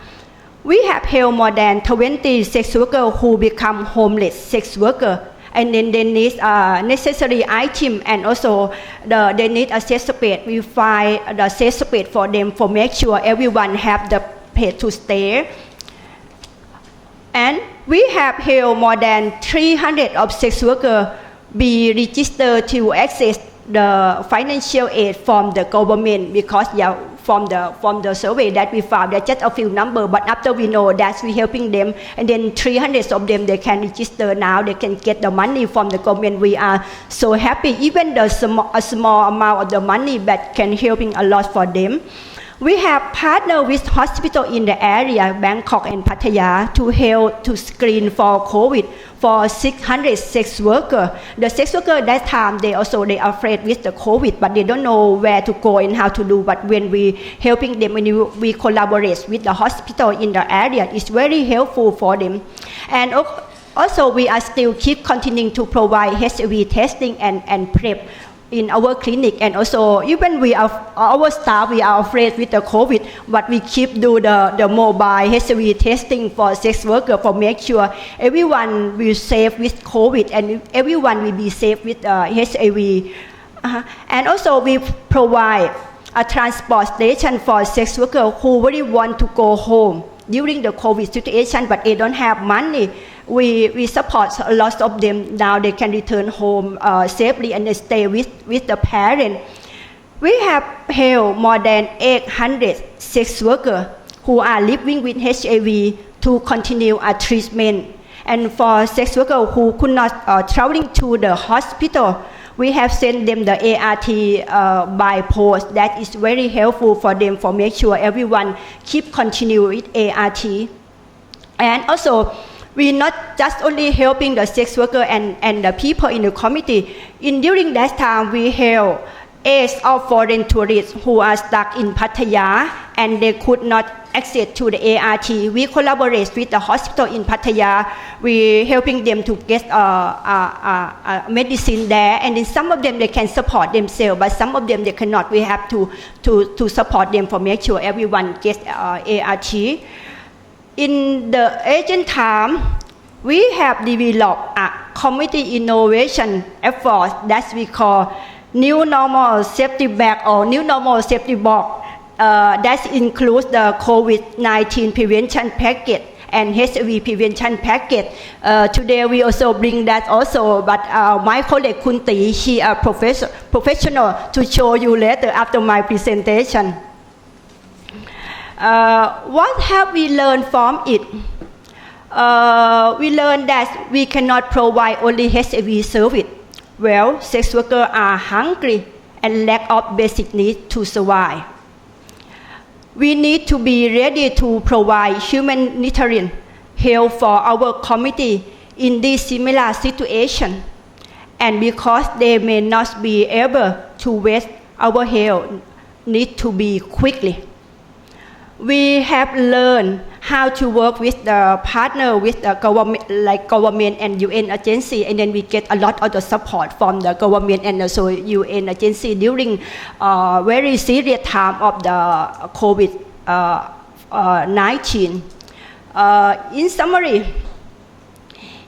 We have helped more than 20 sex workers who become homeless sex workers, and then they need necessary items, and also they need a safe space. We find the safe space for them for make sure everyone have the place to stay. And we have helped more than 300 of sex workers be registered to access the financial aid from the government, because from the survey that we found, there's just a few number, but after we know that we helping them, and then 300 of them they can register now, they can get the money from the government. We are so happy, even a small amount of the money that can helping a lot for them. We have partnered with hospitals in the area, Bangkok and Pattaya, to help to screen for COVID for 600 sex workers. The sex workers at that time, they are afraid with the COVID, but they don't know where to go and how to do. But when we helping them, when we collaborate with the hospital in the area, it's very helpful for them. And also, we are still keep continuing to provide HIV testing and PrEP in our clinic, and also even our staff, we are afraid with the COVID, but we keep do the mobile HIV testing for sex workers for make sure everyone will safe with COVID and everyone will be safe with HIV. And also we provide a transport station for sex workers who really want to go home during the COVID situation, but they don't have money. We support a lot of them. Now they can return home safely and they stay with the parent. We have helped more than 800 sex workers who are living with HIV to continue a treatment. And for sex workers who could not traveling to the hospital, we have sent them the ART by post. That is very helpful for them, for make sure everyone keep continue with ART. And also, we not just only helping the sex worker and the people in the community. During that time, we help AIDS of foreign tourists who are stuck in Pattaya and they could not access to the ART. We collaborate with the hospital in Pattaya. We helping them to get medicine there, and then some of them they can support themselves, but some of them they cannot. We have to support them for make sure everyone gets ART. In the ancient time, we have developed a community innovation effort that we call New Normal Safety Bag or New Normal Safety Box. That includes the COVID-19 prevention package and HIV prevention package. Today we also bring that also, but my colleague Kunti, she a professional to show you later after my presentation. What have we learned from it? We learned that we cannot provide only HIV service. Well, sex workers are hungry and lack of basic needs to survive. We need to be ready to provide humanitarian help for our community in this similar situation. And because they may not be able to wait, our help need to be quickly. We have learned how to work with the partner with the government, like government and UN agency, and then we get a lot of the support from the government and also UN agency during very serious time of the COVID-19. In summary,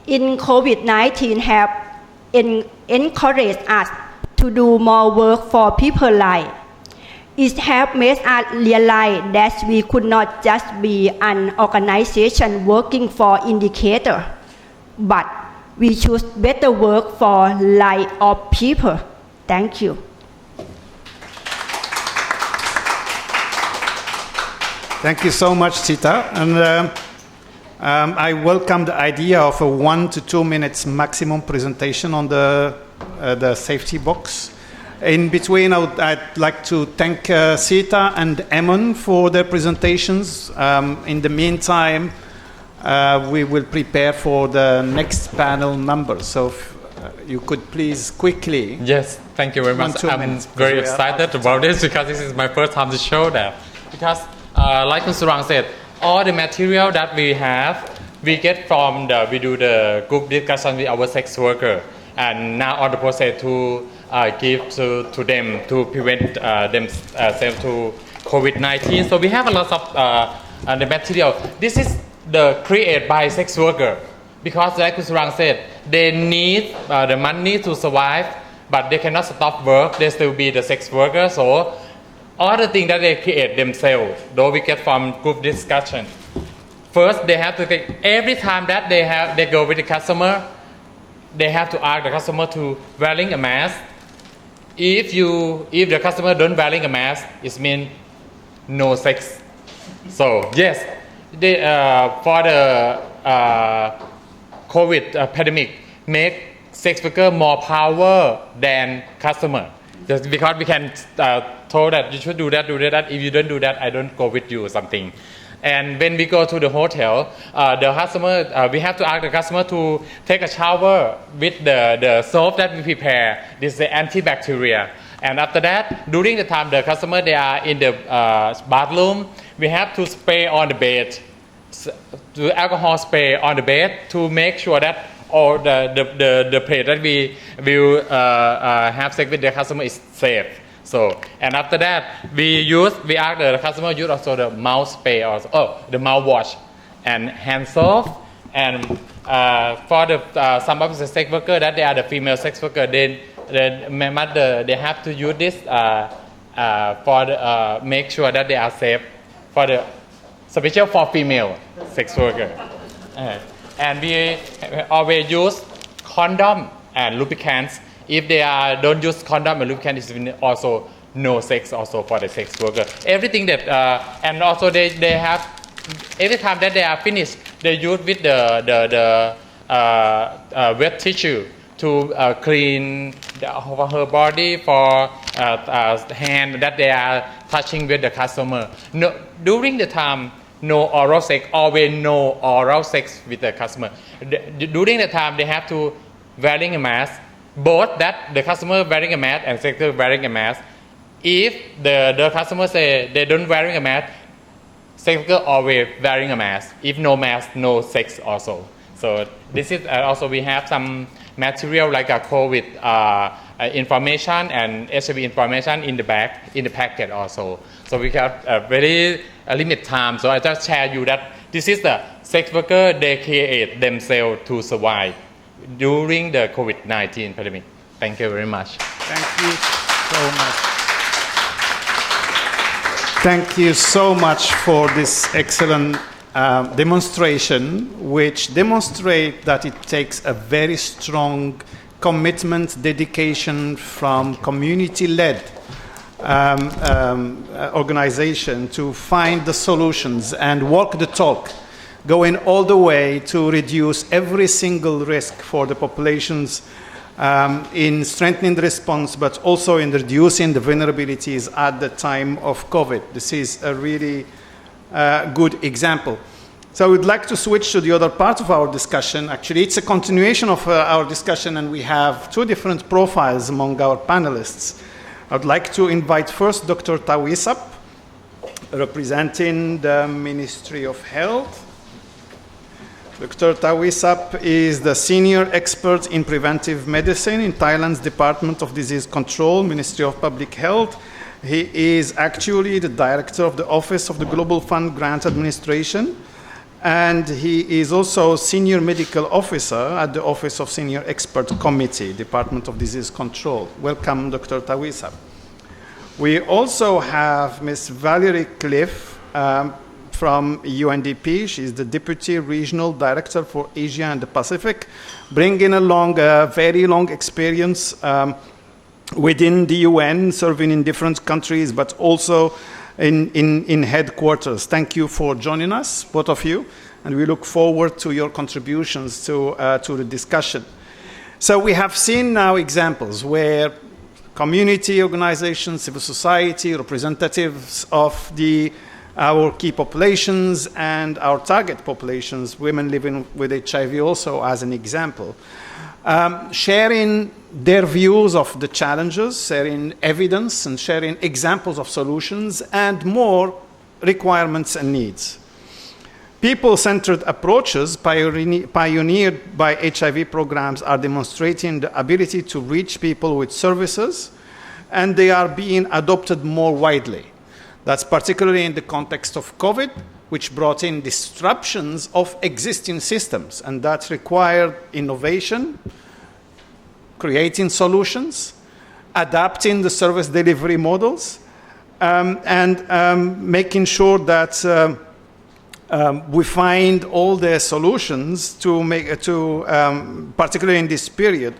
in COVID-19 have encouraged us to do more work for people like. It has made us realize that we could not just be an organization working for indicator, but we should better work for life of people. Thank you. Thank you so much, Sita. And I welcome the idea of a 1 to 2 minutes maximum presentation on the safety box. In between, I'd like to thank Sita and Eamon for their presentations. In the meantime, we will prepare for the next panel number. So if, you could please quickly. Yes, thank you very much. I'm very excited about this because this is my first time to show that. Because like Mr. Rang said, all the material that we have, we get from we do the group discussion with our sex worker. and now on the process to give to them to prevent themselves to COVID-19. So we have a lot of the material. This is the created by sex worker because, like Ms. Rang said, they need the money to survive, but they cannot stop work. They still be the sex worker. So all the things that they create themselves, though we get from group discussion. First, they have to take every time that they go with the customer, they have to ask the customer to wearing a mask. If the customer don't wearing a mask, it means no sex. So yes, for the COVID pandemic, make sex worker more power than customer. Just because we can told that you should do that. If you don't do that, I don't go with you or something. And when we go to the hotel, the customer, we have to ask the customer to take a shower with the soap that we prepare. This is the antibacterial. And after that, during the time the customer they are in the bathroom, we have to spray on the bed, do alcohol spray on the bed to make sure that all the place that we will have sex with the customer is safe. So, and after that, we ask the customer use also the mouth spray also, the mouthwash and hand soap. And for the some of the sex workers that they are the female sex worker, they have to use this for the, make sure that they are safe for the special for female sex worker. And we always use condom and lubricants. If they don't use condom and lubricant, it's also no sex also for the sex worker. Everything that and also they have every time that they are finished, they use with the wet tissue to clean her body for hand that they are touching with the customer. No, during the time, no oral sex. Always no oral sex with the customer. During the time, they have to wearing a mask. Both that the customer wearing a mask and sex worker wearing a mask. If the customer say they don't wearing a mask, sex worker always wearing a mask. If no mask, no sex also. So this is also we have some material like a COVID information and HIV information in the back in the packet also. So we have a very limited time. So I just share you that this is the sex worker they create themselves to survive during the COVID-19 pandemic. Thank you very much. Thank you so much. Thank you so much for this excellent demonstration, which demonstrates that it takes a very strong commitment, dedication from community-led organization to find the solutions and walk the talk, going all the way to reduce every single risk for the populations in strengthening the response, but also in reducing the vulnerabilities at the time of COVID. This is a really good example. So I would like to switch to the other part of our discussion. Actually, it's a continuation of our discussion, and we have two different profiles among our panelists. I would like to invite first Dr. Tawisap, representing the Ministry of Health. Dr. Tawisap is the senior expert in preventive medicine in Thailand's Department of Disease Control, Ministry of Public Health. He is actually the director of the Office of the Global Fund Grant Administration, and he is also senior medical officer at the Office of Senior Expert Committee, Department of Disease Control. Welcome, Dr. Tawisap. We also have Ms. Valerie Cliff from UNDP. She's the Deputy Regional Director for Asia and the Pacific, bringing along a very long experience within the UN, serving in different countries, but also in headquarters. Thank you for joining us, both of you, and we look forward to your contributions to the discussion. So we have seen now examples where community organizations, civil society, representatives of our key populations and our target populations, women living with HIV also as an example, sharing their views of the challenges, sharing evidence and sharing examples of solutions and more requirements and needs. People-centered approaches pioneered by HIV programs are demonstrating the ability to reach people with services, and they are being adopted more widely. That's particularly in the context of COVID, which brought in disruptions of existing systems, and that required innovation, creating solutions, adapting the service delivery models, and making sure that we find all the solutions particularly in this period,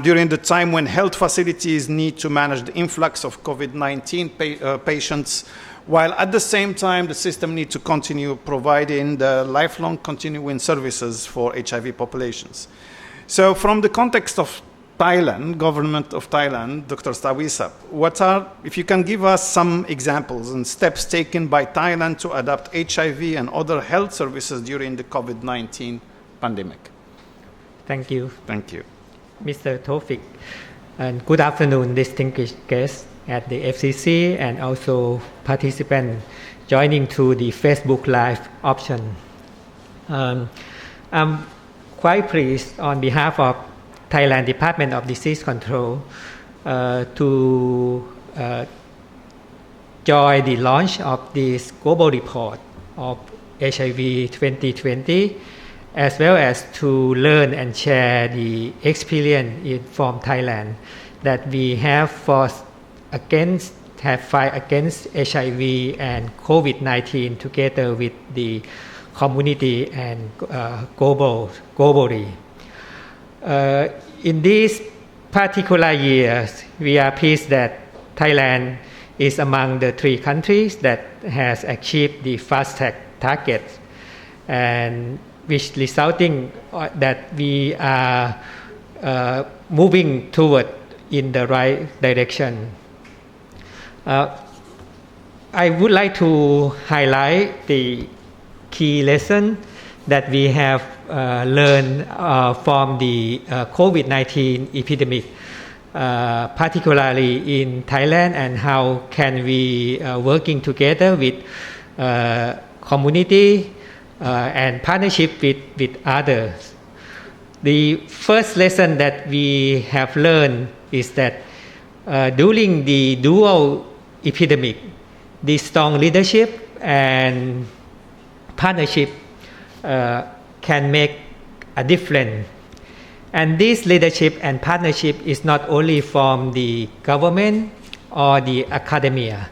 during the time when health facilities need to manage the influx of COVID-19 patients, while at the same time the system needs to continue providing the lifelong continuing services for HIV populations. So from the context of Thailand, government of Thailand, Dr. Stawisap, if you can give us some examples and steps taken by Thailand to adapt HIV and other health services during the COVID-19 pandemic. Thank you. Thank you. Mr. Tofik, and good afternoon, distinguished guests at the FCC and also participants joining to the Facebook Live option. I'm quite pleased on behalf of Thailand Department of Disease Control to join the launch of this global report of HIV 2020, as well as to learn and share the experience from Thailand that we have fight against HIV and COVID-19 together with the community and globally. In these particular years, we are pleased that Thailand is among the 3 countries that has achieved the fast-track targets, and which resulting that we are moving toward in the right direction. I would like to highlight the key lesson that we have learned from the COVID-19 epidemic, particularly in Thailand, and how can we working together with community and partnership with others. The first lesson that we have learned is that during the dual epidemic, the strong leadership and partnership can make a difference. And this leadership and partnership is not only from the government or the academia,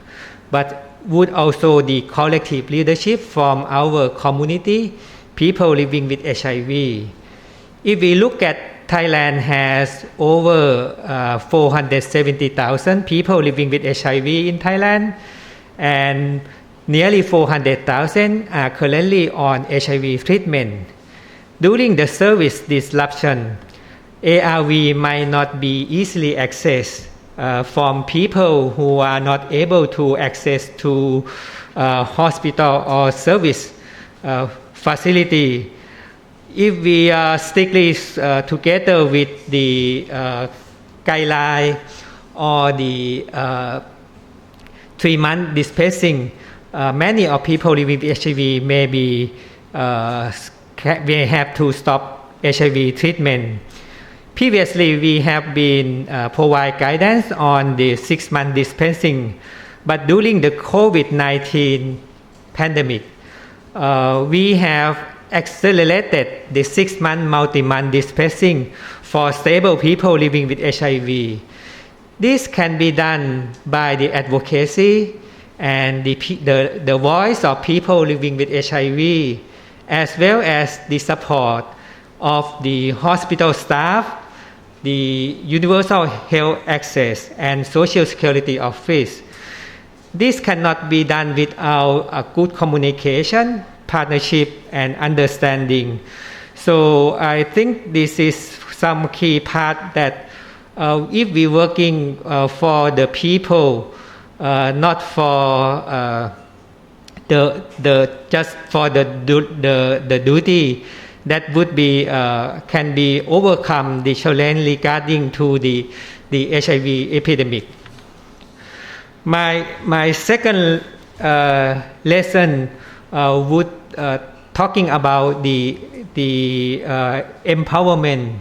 but would also the collective leadership from our community, people living with HIV. If we look at Thailand has over 470,000 people living with HIV in Thailand, and nearly 400,000 are currently on HIV treatment. During the service disruption, ARV might not be easily accessed from people who are not able to access to hospital or service facility. If we are strictly together with the guideline or the 3-month dispensing, many of people living with HIV may have to stop HIV treatment. Previously, we have been provide guidance on the 6-month dispensing, but during the COVID-19 pandemic, we have accelerated the 6-month multi-month dispensing for stable people living with HIV. This can be done by the advocacy and the voice of people living with HIV, as well as the support of the hospital staff, the Universal Health Access and Social Security Office. This cannot be done without a good communication, partnership, and understanding. So I think this is some key part that if we're working for the people, not for just for the duty, that would be can be overcome the challenge regarding to the HIV epidemic. My second lesson would talking about the empowerment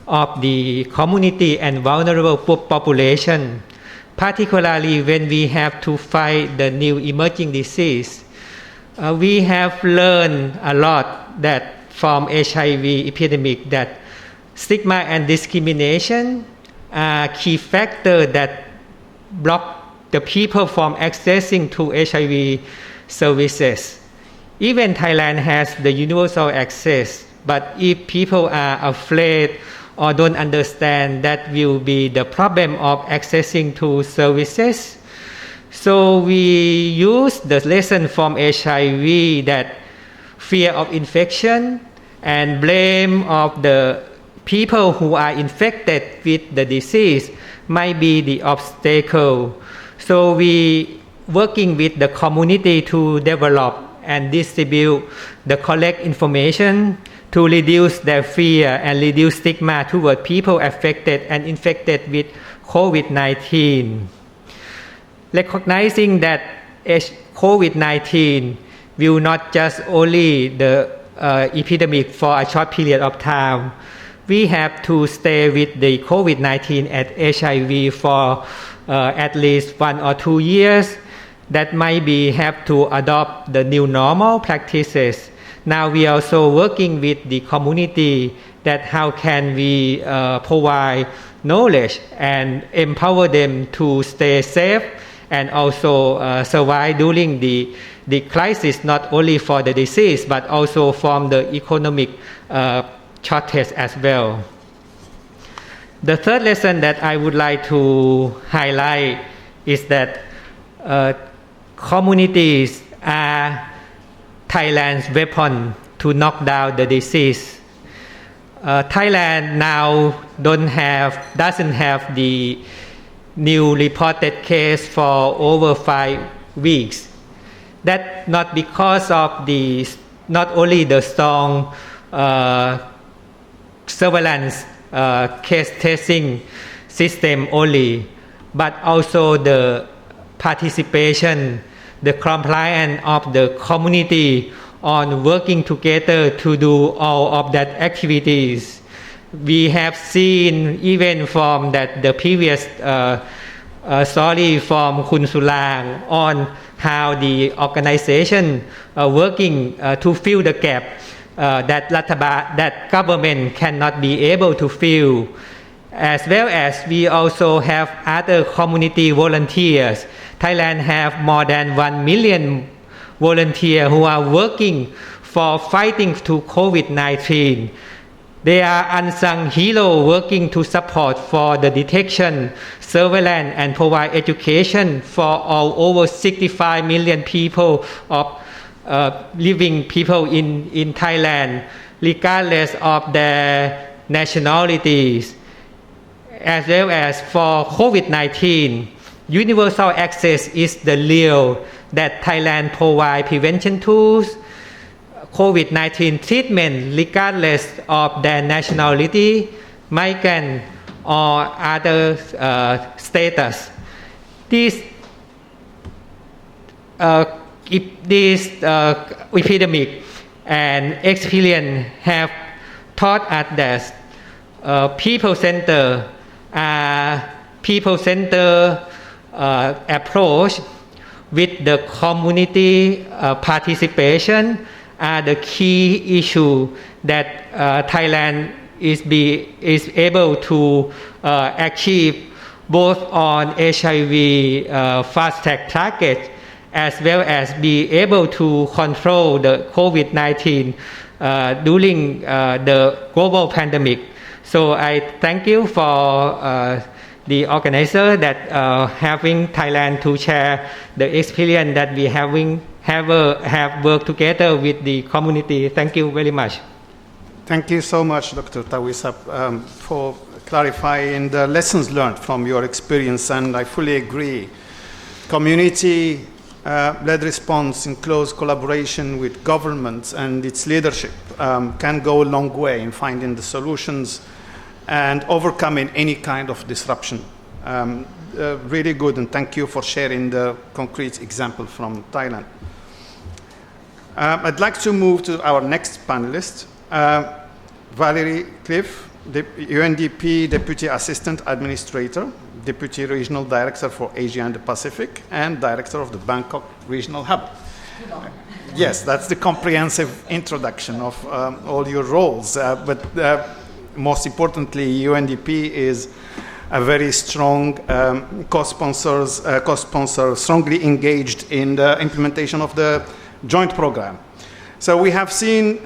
of the community and vulnerable population, particularly when we have to fight the new emerging disease. We have learned a lot that from HIV epidemic that stigma and discrimination are key factors that block the people from accessing to HIV services. Even Thailand has the universal access, but if people are afraid or don't understand, that will be the problem of accessing to services. So we use the lesson from HIV that fear of infection and blame of the people who are infected with the disease might be the obstacle. So we working with the community to develop and distribute the correct information to reduce their fear and reduce stigma toward people affected and infected with COVID-19. Recognizing that COVID-19 will not just only the epidemic for a short period of time, we have to stay with the COVID-19 and HIV for at least 1 or 2 years. That might be have to adopt the new normal practices. Now we are also working with the community that how can we provide knowledge and empower them to stay safe and also survive during the crisis, not only for the disease but also from the economic shortage as well. The third lesson that I would like to highlight is that communities are Thailand's weapon to knock down the disease. Thailand now doesn't have the new reported case for over 5 weeks. That not because of not only the strong surveillance case testing system only, but also the participation, the compliance of the community on working together to do all of that activities. We have seen even from that the previous story from Khun Sulang on how the organization working to fill the gap that government cannot be able to fill, as well as we also have other community volunteers. Thailand have more than 1 million volunteers who are working for fighting to COVID-19. They are unsung heroes working to support for the detection, surveillance, and provide education for all over 65 million people of living people in Thailand, regardless of their nationalities. As well as for COVID-19, universal access is the real that Thailand provide prevention tools, COVID-19 treatment regardless of their nationality, migrant or other status. This epidemic and experience have taught us that people-centered approach with the community participation are the key issue that Thailand is able to achieve both on HIV fast-track target as well as be able to control the COVID-19 during the global pandemic. So I thank you for the organizer that having Thailand to share the experience that we have worked together with the community. Thank you very much. Thank you so much, Dr. Tawisap, for clarifying the lessons learned from your experience, and I fully agree. Community-led response in close collaboration with governments and its leadership can go a long way in finding the solutions and overcoming any kind of disruption. Really good, and thank you for sharing the concrete example from Thailand. I'd like to move to our next panelist, Valerie Cliff, the UNDP Deputy Assistant Administrator, Deputy Regional Director for Asia and the Pacific, and Director of the Bangkok Regional Hub. Yes, that's the comprehensive introduction of all your roles. But most importantly, UNDP is a very strong co-sponsor, strongly engaged in the implementation of the joint program. So we have seen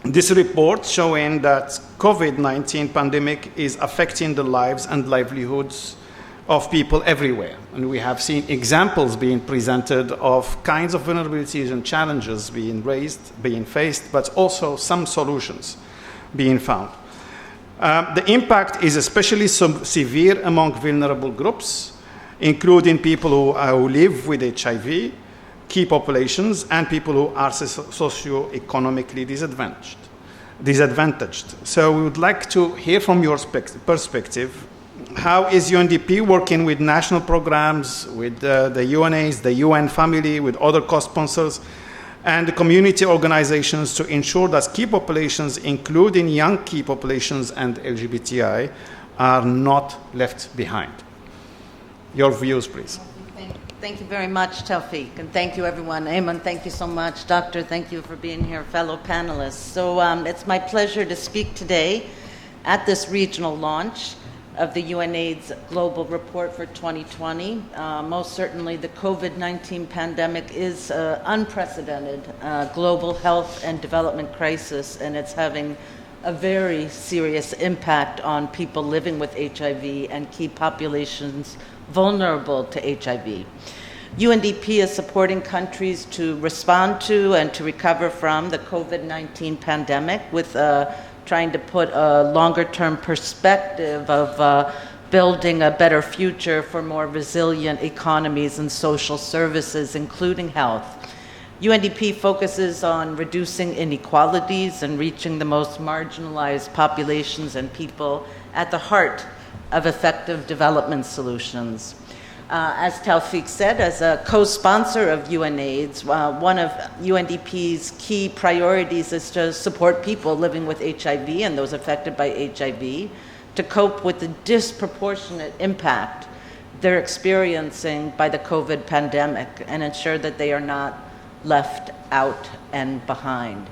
this report showing that COVID-19 pandemic is affecting the lives and livelihoods of people everywhere. And we have seen examples being presented of kinds of vulnerabilities and challenges being raised, being faced, but also some solutions being found. The impact is especially severe among vulnerable groups, including people who live with HIV, key populations, and people who are socio-economically disadvantaged. So we would like to hear from your perspective, how is UNDP working with national programs, with the UNAIDS, the UN family, with other co-sponsors, and the community organizations to ensure that key populations, including young key populations and LGBTI, are not left behind? Your views, please. Thank you very much, Tawfiq, and thank you, everyone. Ayman, thank you so much. Doctor, thank you for being here, fellow panelists. So it's my pleasure to speak today at this regional launch of the UNAIDS Global Report for 2020. Most certainly, the COVID-19 pandemic is an unprecedented global health and development crisis, and it's having a very serious impact on people living with HIV and key populations vulnerable to HIV. UNDP is supporting countries to respond to and to recover from the COVID-19 pandemic with trying to put a longer-term perspective of building a better future for more resilient economies and social services, including health. UNDP focuses on reducing inequalities and reaching the most marginalized populations and people at the heart of effective development solutions. As Tawfiq said, as a co-sponsor of UNAIDS, one of UNDP's key priorities is to support people living with HIV and those affected by HIV to cope with the disproportionate impact they're experiencing by the COVID pandemic and ensure that they are not left out and behind.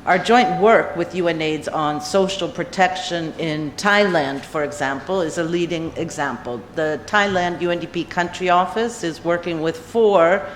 Our joint work with UNAIDS on social protection in Thailand, for example, is a leading example. The Thailand UNDP country office is working with 4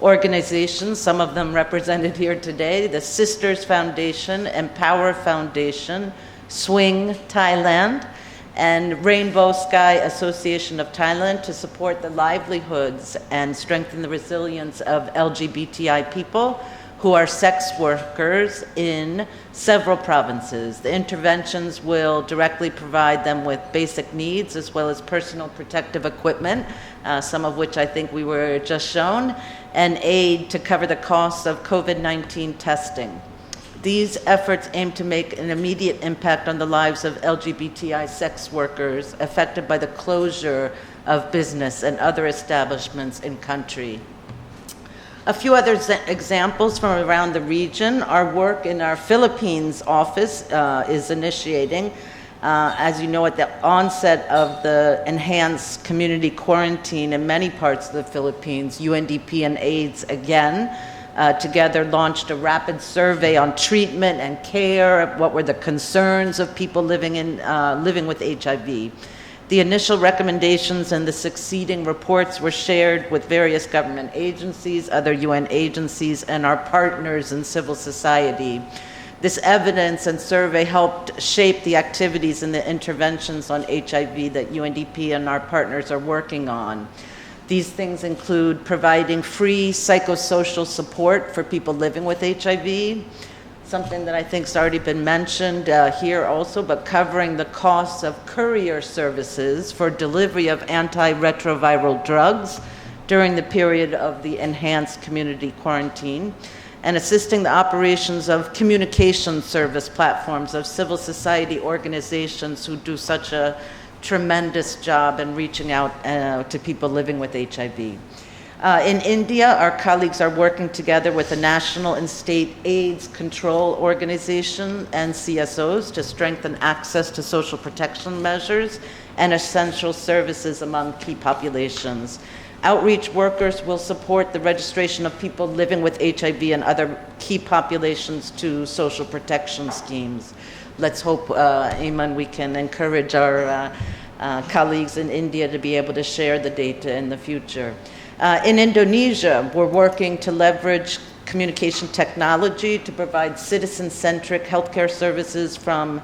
organizations, some of them represented here today, the Sisters Foundation, Empower Foundation, Swing Thailand, and Rainbow Sky Association of Thailand to support the livelihoods and strengthen the resilience of LGBTI people who are sex workers in several provinces. The interventions will directly provide them with basic needs as well as personal protective equipment, some of which I think we were just shown, and aid to cover the costs of COVID-19 testing. These efforts aim to make an immediate impact on the lives of LGBTI sex workers affected by the closure of business and other establishments in country. A few other examples from around the region. Our work in our Philippines office is initiating. As you know, at the onset of the enhanced community quarantine in many parts of the Philippines, UNDP and AIDS again together launched a rapid survey on treatment and care, what were the concerns of people living with HIV. The initial recommendations and the succeeding reports were shared with various government agencies, other UN agencies, and our partners in civil society. This evidence and survey helped shape the activities and the interventions on HIV that UNDP and our partners are working on. These things include providing free psychosocial support for people living with HIV, something that I think has already been mentioned here also, but covering the costs of courier services for delivery of antiretroviral drugs during the period of the enhanced community quarantine, and assisting the operations of communication service platforms of civil society organizations who do such a tremendous job in reaching out to people living with HIV. In India, our colleagues are working together with the national and state AIDS control organization and CSOs to strengthen access to social protection measures and essential services among key populations. Outreach workers will support the registration of people living with HIV and other key populations to social protection schemes. Let's hope, Eamon, we can encourage our colleagues in India to be able to share the data in the future. In Indonesia, we're working to leverage communication technology to provide citizen-centric healthcare services from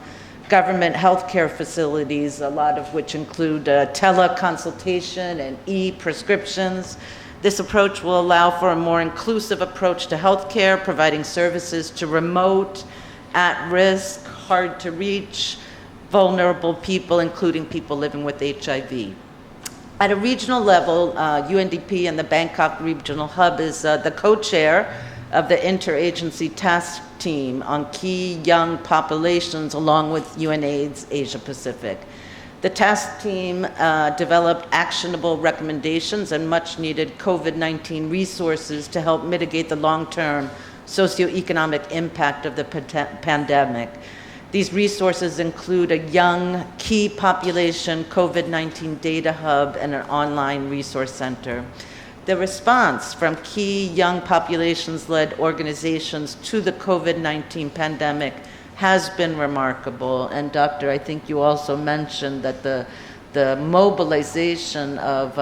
government healthcare facilities, a lot of which include teleconsultation and e-prescriptions. This approach will allow for a more inclusive approach to healthcare, providing services to remote, at-risk, hard-to-reach, vulnerable people, including people living with HIV. At a regional level, UNDP and the Bangkok Regional Hub is the co-chair of the Interagency Task Team on Key Young Populations along with UNAIDS.AsiaPacific. The task team developed actionable recommendations and much-needed COVID-19 resources to help mitigate the long-term socioeconomic impact of the pandemic. These resources include a young key population COVID-19 data hub and an online resource center. The response from key young populations-led organizations to the COVID-19 pandemic has been remarkable. And Doctor, I think you also mentioned that the mobilization of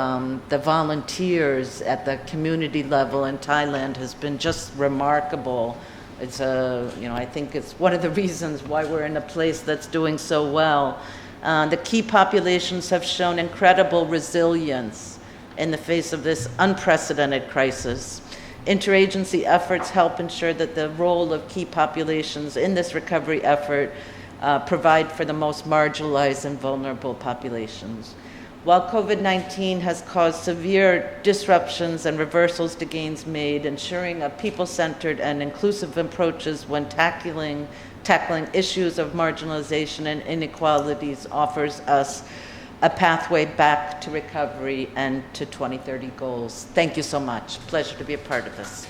the volunteers at the community level in Thailand has been just remarkable. It's I think it's one of the reasons why we're in a place that's doing so well. The key populations have shown incredible resilience in the face of this unprecedented crisis. Interagency efforts help ensure that the role of key populations in this recovery effort provide for the most marginalized and vulnerable populations. While COVID-19 has caused severe disruptions and reversals to gains made, ensuring a people-centered and inclusive approaches when tackling issues of marginalization and inequalities offers us a pathway back to recovery and to 2030 goals. Thank you so much. Pleasure to be a part of this.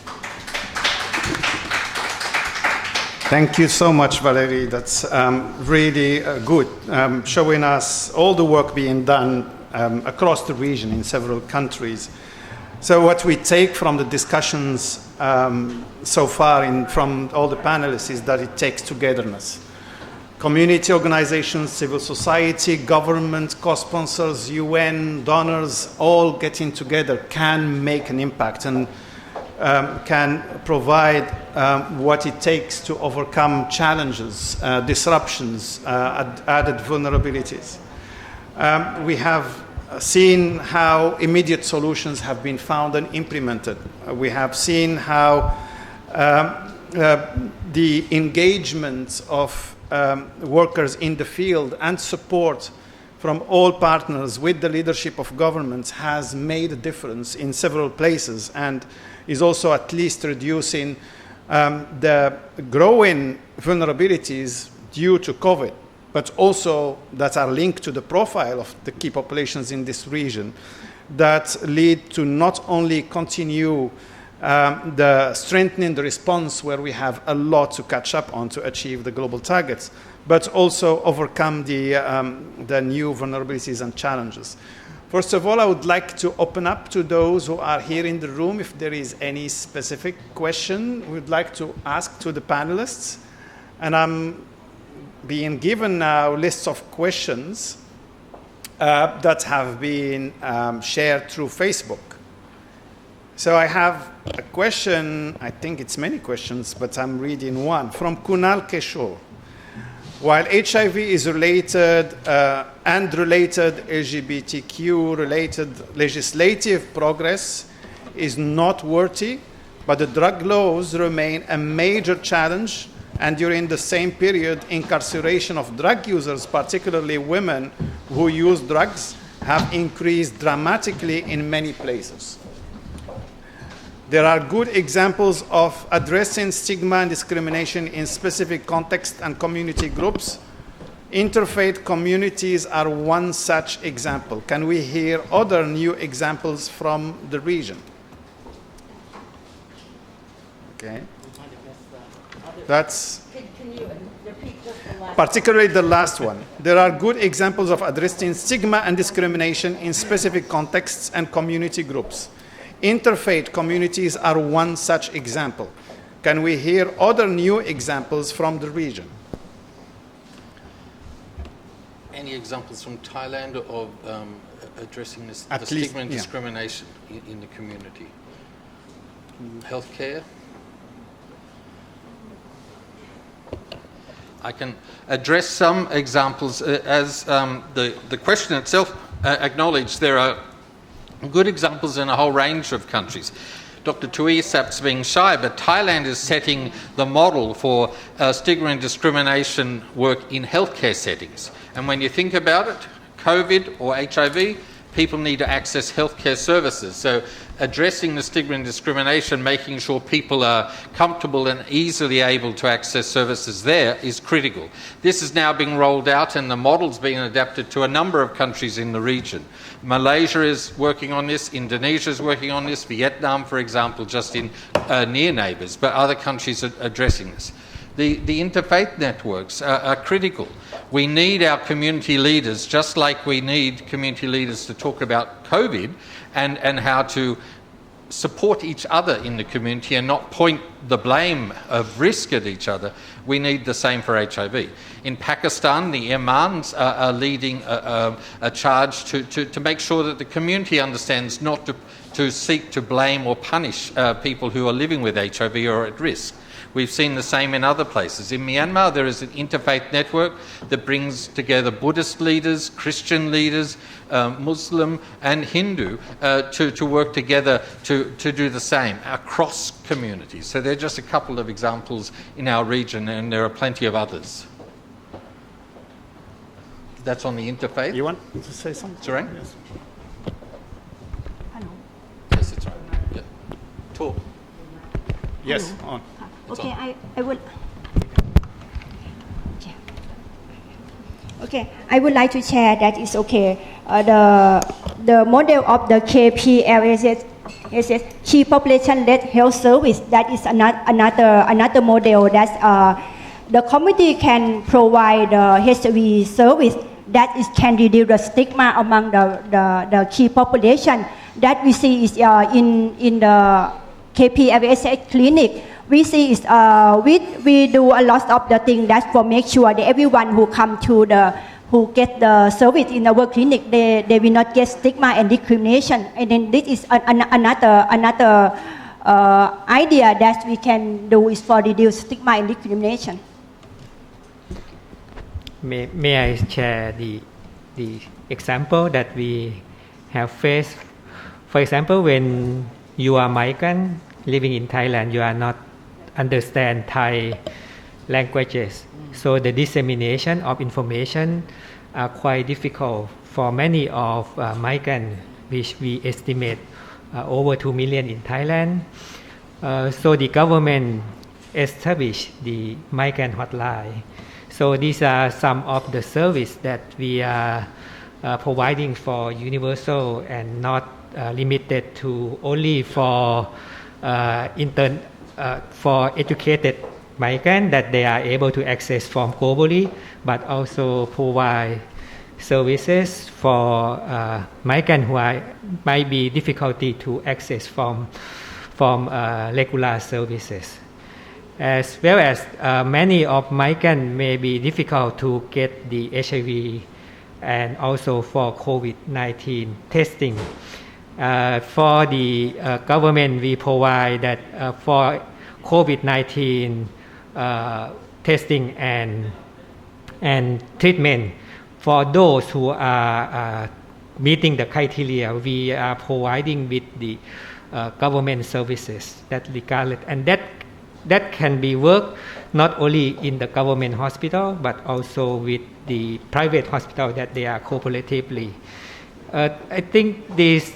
Thank you so much, Valerie. That's really good, showing us all the work being done across the region in several countries. So what we take from the discussions so far from all the panelists is that it takes togetherness. Community organizations, civil society, government, co-sponsors, UN, donors, all getting together can make an impact and can provide what it takes to overcome challenges, disruptions, added vulnerabilities. We have seen how immediate solutions have been found and implemented. We have seen how the engagement of workers in the field and support from all partners with the leadership of governments has made a difference in several places and is also at least reducing the growing vulnerabilities due to COVID, but also that are linked to the profile of the key populations in this region that lead to not only continue the strengthening the response where we have a lot to catch up on to achieve the global targets, but also overcome the new vulnerabilities and challenges. First of all, I would like to open up to those who are here in the room if there is any specific question we would like to ask to the panelists. And I'm being given now lists of questions that have been shared through Facebook. So I have a question, I think it's many questions, but I'm reading one from Kunal Keshore. While HIV is related and related LGBTQ-related legislative progress is noteworthy, but the drug laws remain a major challenge, and during the same period, incarceration of drug users, particularly women who use drugs, have increased dramatically in many places. There are good examples of addressing stigma and discrimination in specific contexts and community groups. Interfaith communities are one such example. Can we hear other new examples from the region? Okay. That's Can you repeat just the last particularly the last one. There are good examples of addressing stigma and discrimination in specific contexts and community groups. Interfaith communities are one such example. Can we hear other new examples from the region? Any examples from Thailand of addressing the At least, stigma and yeah. discrimination in the community? Healthcare? I can address some examples. As the question itself acknowledged, there are good examples in a whole range of countries. Dr. Tuisap's being shy, but Thailand is setting the model for stigma and discrimination work in healthcare settings. And when you think about it, COVID or HIV, people need to access healthcare services. So addressing the stigma and discrimination, making sure people are comfortable and easily able to access services there is critical. This is now being rolled out and the model's being adapted to a number of countries in the region. Malaysia is working on this, Indonesia is working on this, Vietnam, for example, just in near neighbours, but other countries are addressing this. The interfaith networks are critical. We need our community leaders, just like we need community leaders to talk about COVID and how to support each other in the community and not point the blame of risk at each other. We need the same for HIV. In Pakistan, the imams are leading a charge to make sure that the community understands not to seek to blame or punish people who are living with HIV or at risk. We've seen the same in other places. In Myanmar, there is an interfaith network that brings together Buddhist leaders, Christian leaders, Muslim and Hindu to work together to do the same across communities. So they're just a couple of examples in our region, and there are plenty of others. That's on the interfaith. You want to say something? Sarang? Yes. Hello. Yes, it's right. Yeah. Talk. Yes, on. Okay, I would. Okay, I would like to share that it's okay. The model of the KPLSS, Key Population-Led Health Service, that is another model that the community can provide HIV service that is can reduce the stigma among the key population. That we see is in the KPLSS clinic. We see is we do a lot of the things that for make sure that everyone who come to who get the service in our clinic, they will not get stigma and discrimination. And then this is another idea that we can do is for reduce stigma and discrimination. May I share the example that we have faced? For example, when you are migrant living in Thailand, you are not understand Thai languages. So the dissemination of information are quite difficult for many of migrants, which we estimate over 2 million in Thailand. So the government established the migrant hotline. So these are some of the service that we are providing for universal and not limited to only for for educated migrants that they are able to access from globally, but also provide services for migrants who might be difficulty to access from regular services. As well as many of migrants may be difficult to get the HIV and also for COVID-19 testing. For the government, we provide that for COVID-19 testing and treatment. For those who are meeting the criteria, we are providing with the government services that regardless, and that can be worked not only in the government hospital but also with the private hospital that they are cooperatively. I think these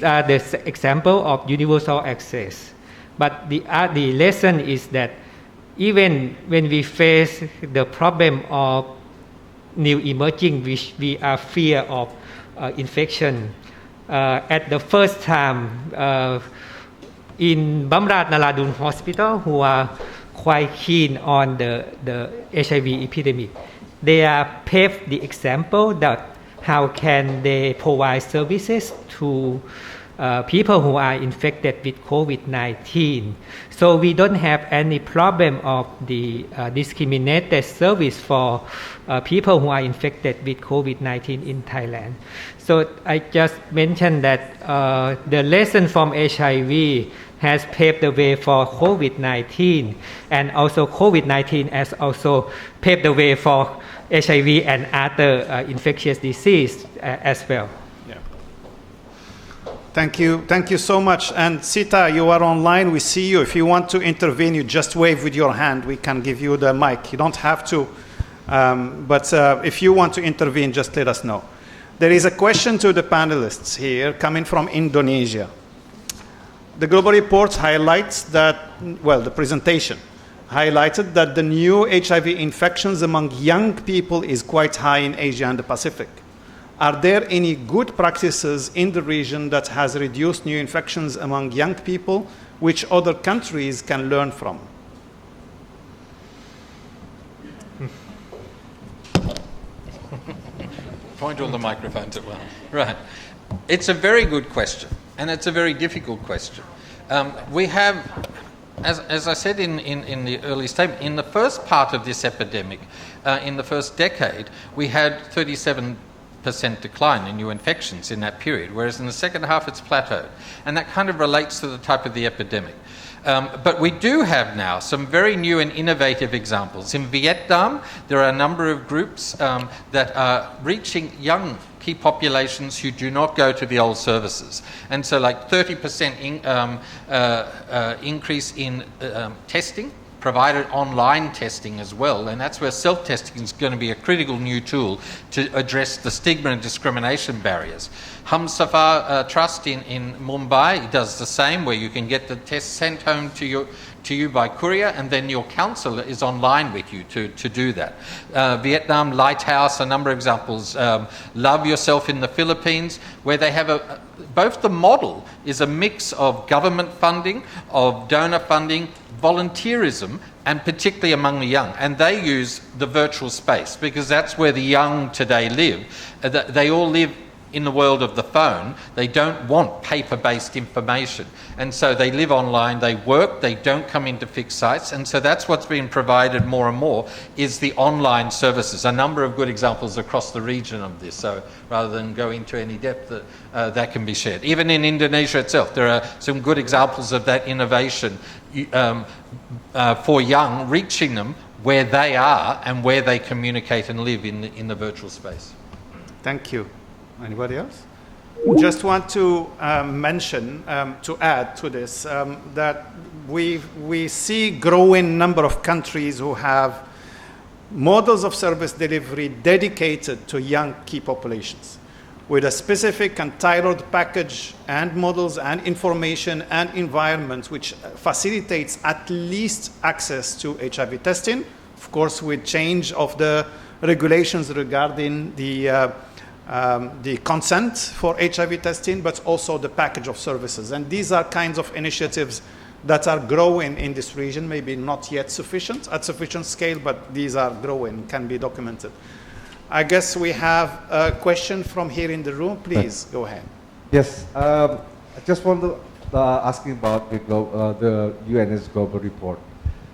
are the example of universal access. But the lesson is that even when we face the problem of new emerging, which we are fear of infection, at the first time in Bamrat Naladun Hospital who are quite keen on the HIV epidemic. They are paved the example that how can they provide services to people who are infected with COVID-19. So we don't have any problem of the discriminated service for people who are infected with COVID-19 in Thailand. So I just mentioned that the lesson from HIV has paved the way for COVID-19, and also COVID-19 has also paved the way for HIV and other infectious disease as well. Thank you so much. And Sita, you are online, we see you. If you want to intervene, you just wave with your hand, we can give you the mic. You don't have to, but if you want to intervene, just let us know. There is a question to the panelists here coming from Indonesia. The global report highlights that, well, the presentation highlighted that the new HIV infections among young people is quite high in Asia and the Pacific. Are there any good practices in the region that has reduced new infections among young people, which other countries can learn from? Point all the microphones at once. Right. It's a very good question, and it's a very difficult question. We have, as I said in the early statement, in the first part of this epidemic, in the first decade, we had 37% decline in new infections in that period, whereas in the second half it's plateaued. And that kind of relates to the type of the epidemic. But we do have now some very new and innovative examples. In Vietnam, there are a number of groups that are reaching young key populations who do not go to the old services. And so like 30% increase in testing, provided online testing as well, and that's where self-testing is going to be a critical new tool to address the stigma and discrimination barriers. Humsafar Trust in Mumbai does the same, where you can get the test sent home to you by courier, and then your counsellor is online with you to do that. Vietnam, Lighthouse, a number of examples. Love Yourself in the Philippines, where they have both the model is a mix of government funding, of donor funding, volunteerism, and particularly among the young. And they use the virtual space because that's where the young today live. They all live in the world of the phone. They don't want paper-based information. And so they live online, they work, they don't come into fixed sites. And so that's what's being provided more and more is the online services. A number of good examples across the region of this. So rather than go into any depth, that can be shared. Even in Indonesia itself, there are some good examples of that innovation for young, reaching them where they are and where they communicate and live in the virtual space. Thank you. Anybody else? Just want to mention, to add to this, that we see growing number of countries who have models of service delivery dedicated to young key populations with a specific and tailored package and models and information and environment which facilitates at least access to HIV testing, of course with change of the regulations regarding the consent for HIV testing, but also the package of services. And these are kinds of initiatives that are growing in this region, maybe not yet sufficient, at sufficient scale, but these are growing, can be documented. I guess we have a question from here in the room. Please, go ahead. Yes, I just want to asking about the UN's global report.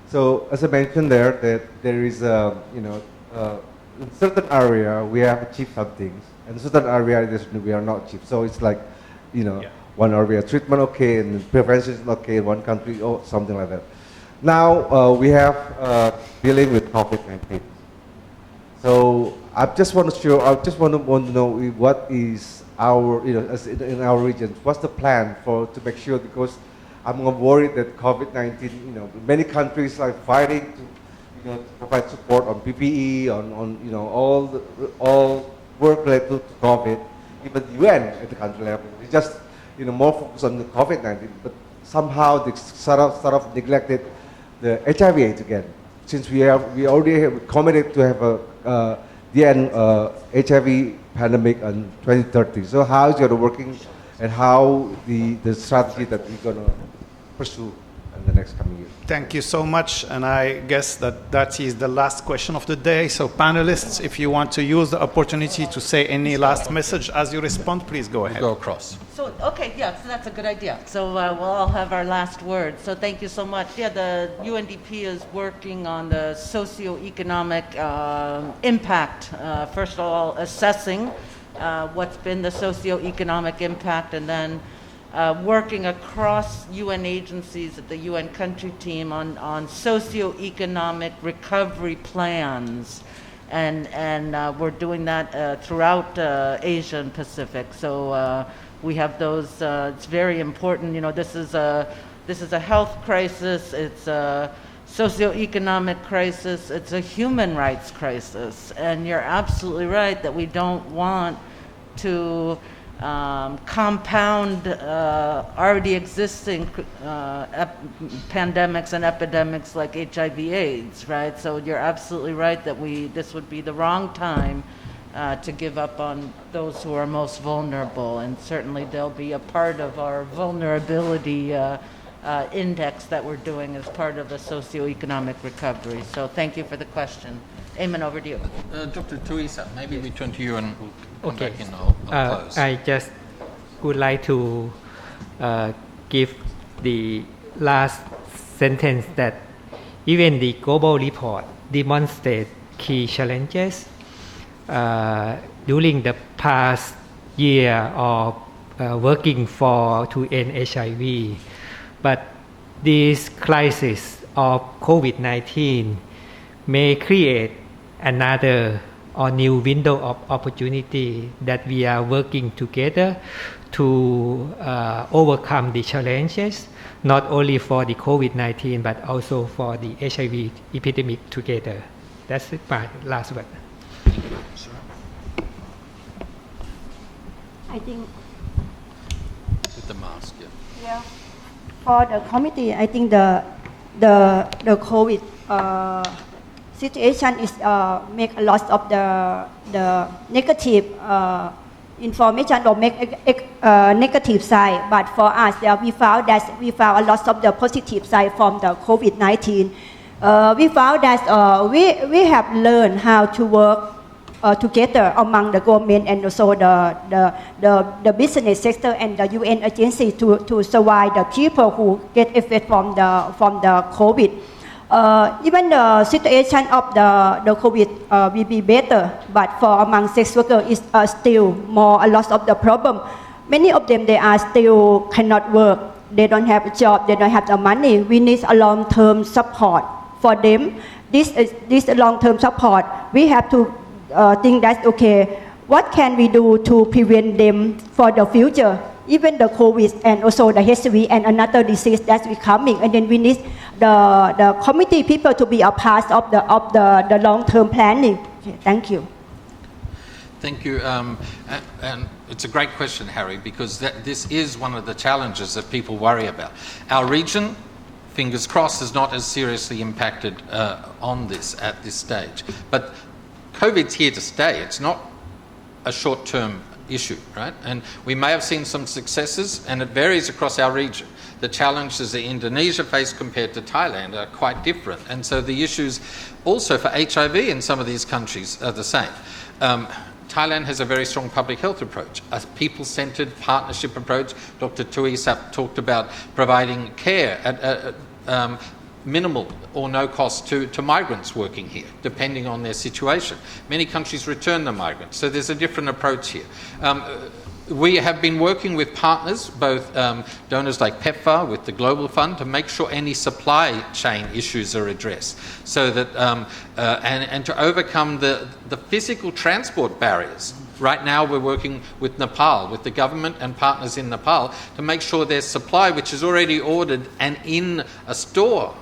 So as I mentioned there, that there is in certain area we have achieved some things, and certain area we are not achieved. So it's like, one area treatment okay and prevention is okay in one country or something like that. Now we have dealing with COVID-19. So I just want to know what is our, in our region, what's the plan to make sure, because I'm worried that COVID-19, many countries are fighting to provide support on PPE, on all work related to COVID. Even the UN at the country level, it's just more focused on the COVID-19, but somehow they sort of neglected the HIV/AIDS again. Since we already have committed to have the end HIV pandemic in 2030. So how is it working, and how the strategy that we're gonna pursue in the next coming year. Thank you so much, and I guess that is the last question of the day. So panelists, if you want to use the opportunity to say any last message as you respond, please go ahead. Go across. So, okay, yeah, so that's a good idea. So we'll all have our last word. So thank you so much. Yeah, the UNDP is working on the socioeconomic impact. First of all, assessing what's been the socioeconomic impact, and then working across UN agencies at the UN country team on socioeconomic recovery plans. And we're doing that throughout Asia and Pacific. So we have those. It's very important. You know, this is a health crisis. It's a socioeconomic crisis. It's a human rights crisis. And you're absolutely right that we don't want to compound already existing pandemics and epidemics like HIV/AIDS, right? So you're absolutely right that this would be the wrong time to give up on those who are most vulnerable, and certainly they'll be a part of our vulnerability index that we're doing as part of the socioeconomic recovery. So thank you for the question. Eamon, over to you. Dr. Tuisa, maybe we turn to you and we'll come Okay. back in. I'll close. I just would like to give the last sentence that even the global report demonstrates key challenges during the past year of working to end HIV. But this crisis of COVID-19 may create another or new window of opportunity that we are working together to overcome the challenges, not only for the COVID-19 but also for the HIV epidemic together. That's my last word. I think With the mask, yeah. yeah, for the committee, I think the COVID situation is make a lot of the negative information or make negative side. But for us, we found a lot of the positive side from the COVID-19. We found that we have learned how to work together among the government and also the business sector and the UN agency to survive the people who get affected from the COVID. Even the situation of the COVID will be better, but for among sex workers is still a lot of the problem. Many of them, they are still cannot work. They don't have a job. They don't have the money. We need a long-term support for them. This long-term support, we have to think that, okay, what can we do to prevent them for the future? Even the COVID and also the HIV and another disease that's coming, and then we need the committee people to be a part of the long-term planning. Okay, thank you. Thank you. And it's a great question, Harry, because this is one of the challenges that people worry about. Our region, fingers crossed, is not as seriously impacted on this at this stage. But COVID's here to stay. It's not a short-term issue, right? And we may have seen some successes, and it varies across our region. The challenges that Indonesia face compared to Thailand are quite different. And so the issues also for HIV in some of these countries are the same. Thailand has a very strong public health approach, a people-centered partnership approach. Dr. Tuisap talked about providing care at minimal or no cost to migrants working here, depending on their situation. Many countries return the migrants, so there's a different approach here. We have been working with partners, both donors like PEPFAR with the Global Fund, to make sure any supply chain issues are addressed, so that and to overcome the physical transport barriers. Right now we're working with Nepal, with the government and partners in Nepal, to make sure their supply, which is already ordered and in a store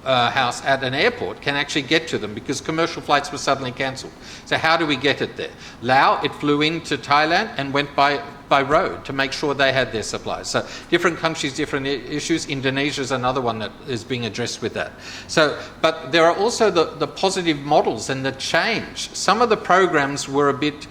house at an airport, can actually get to them, because commercial flights were suddenly cancelled. So how do we get it there? Laos, it flew into Thailand and went by road to make sure they had their supplies. So different countries, different issues. Indonesia is another one that is being addressed with that. So, but there are also the positive models and the change. Some of the programs were a bit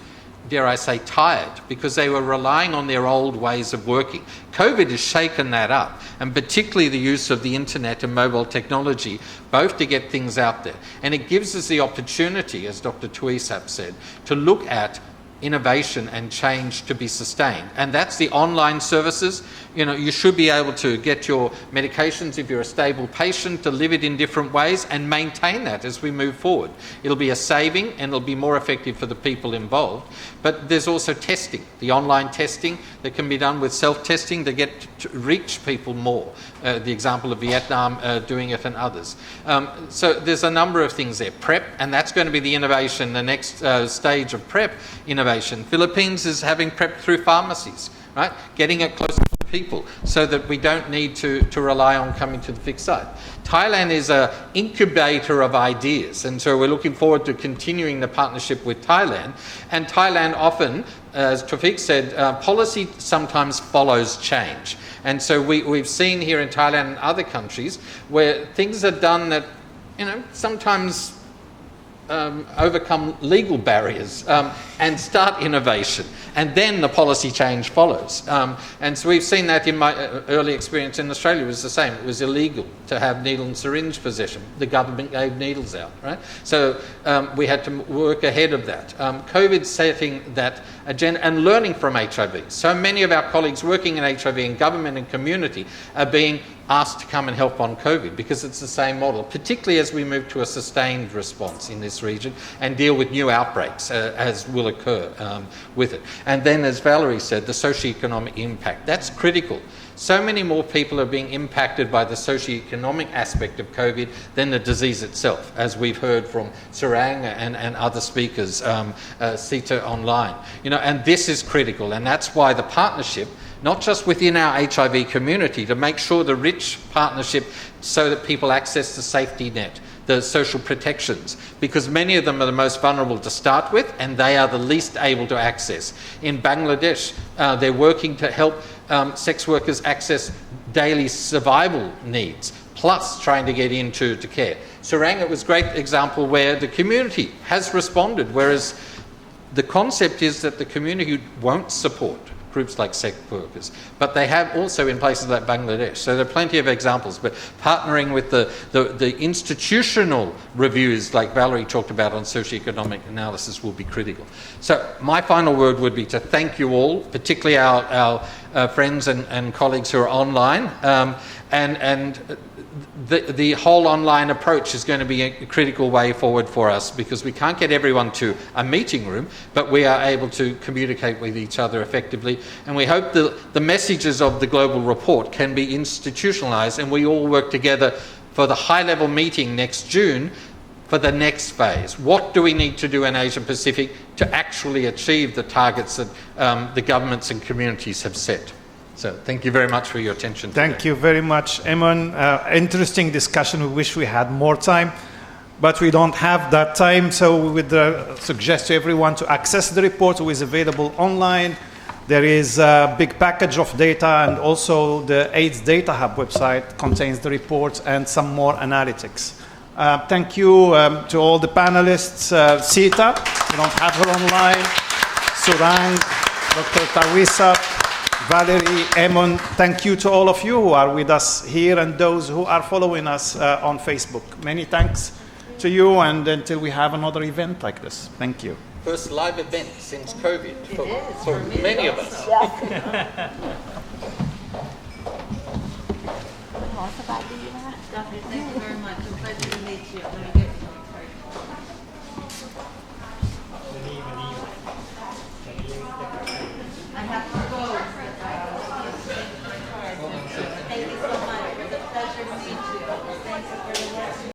dare I say, tired, because they were relying on their old ways of working. COVID has shaken that up, and particularly the use of the internet and mobile technology, both to get things out there. And it gives us the opportunity, as Dr. Tuisap said, to look at innovation and change to be sustained. And that's the online services. You know, you should be able to get your medications if you're a stable patient, deliver it in different ways, and maintain that as we move forward. It'll be a saving and it'll be more effective for the people involved. But there's also testing, the online testing that can be done with self-testing to get to reach people more. The example of Vietnam doing it and others. So there's a number of things there. PrEP, and that's going to be the innovation, the next stage of PrEP innovation. Philippines is having PrEP through pharmacies, right? Getting it closer to people so that we don't need to rely on coming to the fixed site. Thailand is an incubator of ideas, and so we're looking forward to continuing the partnership with Thailand. And Thailand often, as Tawfiq said, policy sometimes follows change. And so we've seen here in Thailand and other countries where things are done that, you know, sometimes overcome legal barriers and start innovation, and then the policy change follows. And so we've seen that in my early experience in Australia. It was the same. It was illegal to have needle and syringe possession. The government gave needles out, right? So we had to work ahead of that. COVID setting that agenda and learning from HIV. So many of our colleagues working in HIV in government and community are being asked to come and help on COVID because it's the same model, particularly as we move to a sustained response in this region and deal with new outbreaks as will occur with it. And then, as Valerie said, the socioeconomic impact. That's critical. So many more people are being impacted by the socioeconomic aspect of COVID than the disease itself, as we've heard from Sarang and other speakers, Sita online. You know, and this is critical, and that's why the partnership, not just within our HIV community, to make sure the rich partnership so that people access the safety net, the social protections, because many of them are the most vulnerable to start with, and they are the least able to access. In Bangladesh, they're working to help sex workers access daily survival needs, plus trying to get into care. Sarang, it was a great example where the community has responded, whereas the concept is that the community won't support groups like sex workers, but they have also in places like Bangladesh. So there are plenty of examples, but partnering with the institutional reviews like Valerie talked about on socioeconomic analysis will be critical. So my final word would be to thank you all, particularly our friends and colleagues who are online, and the whole online approach is going to be a critical way forward for us because we can't get everyone to a meeting room, but we are able to communicate with each other effectively. And we hope the messages of the global report can be institutionalized and we all work together for the high-level meeting next June for the next phase. What do we need to do in Asia Pacific to actually achieve the targets that the governments and communities have set? So thank you very much for your attention today. Thank you very much, Eamon. Interesting discussion. We wish we had more time, but we don't have that time. So we would suggest to everyone to access the report, which is available online. There is a big package of data, and also the AIDS Data Hub website contains the reports and some more analytics. Thank you to all the panelists. Sita, we don't have her online. Surang, Dr. Tawisa, Valerie, Eamon, thank you to all of you who are with us here and those who are following us on Facebook. Many thanks to you, and until we have another event like this. Thank you. First live event since COVID for many of us. Thank you very much. A pleasure to meet you.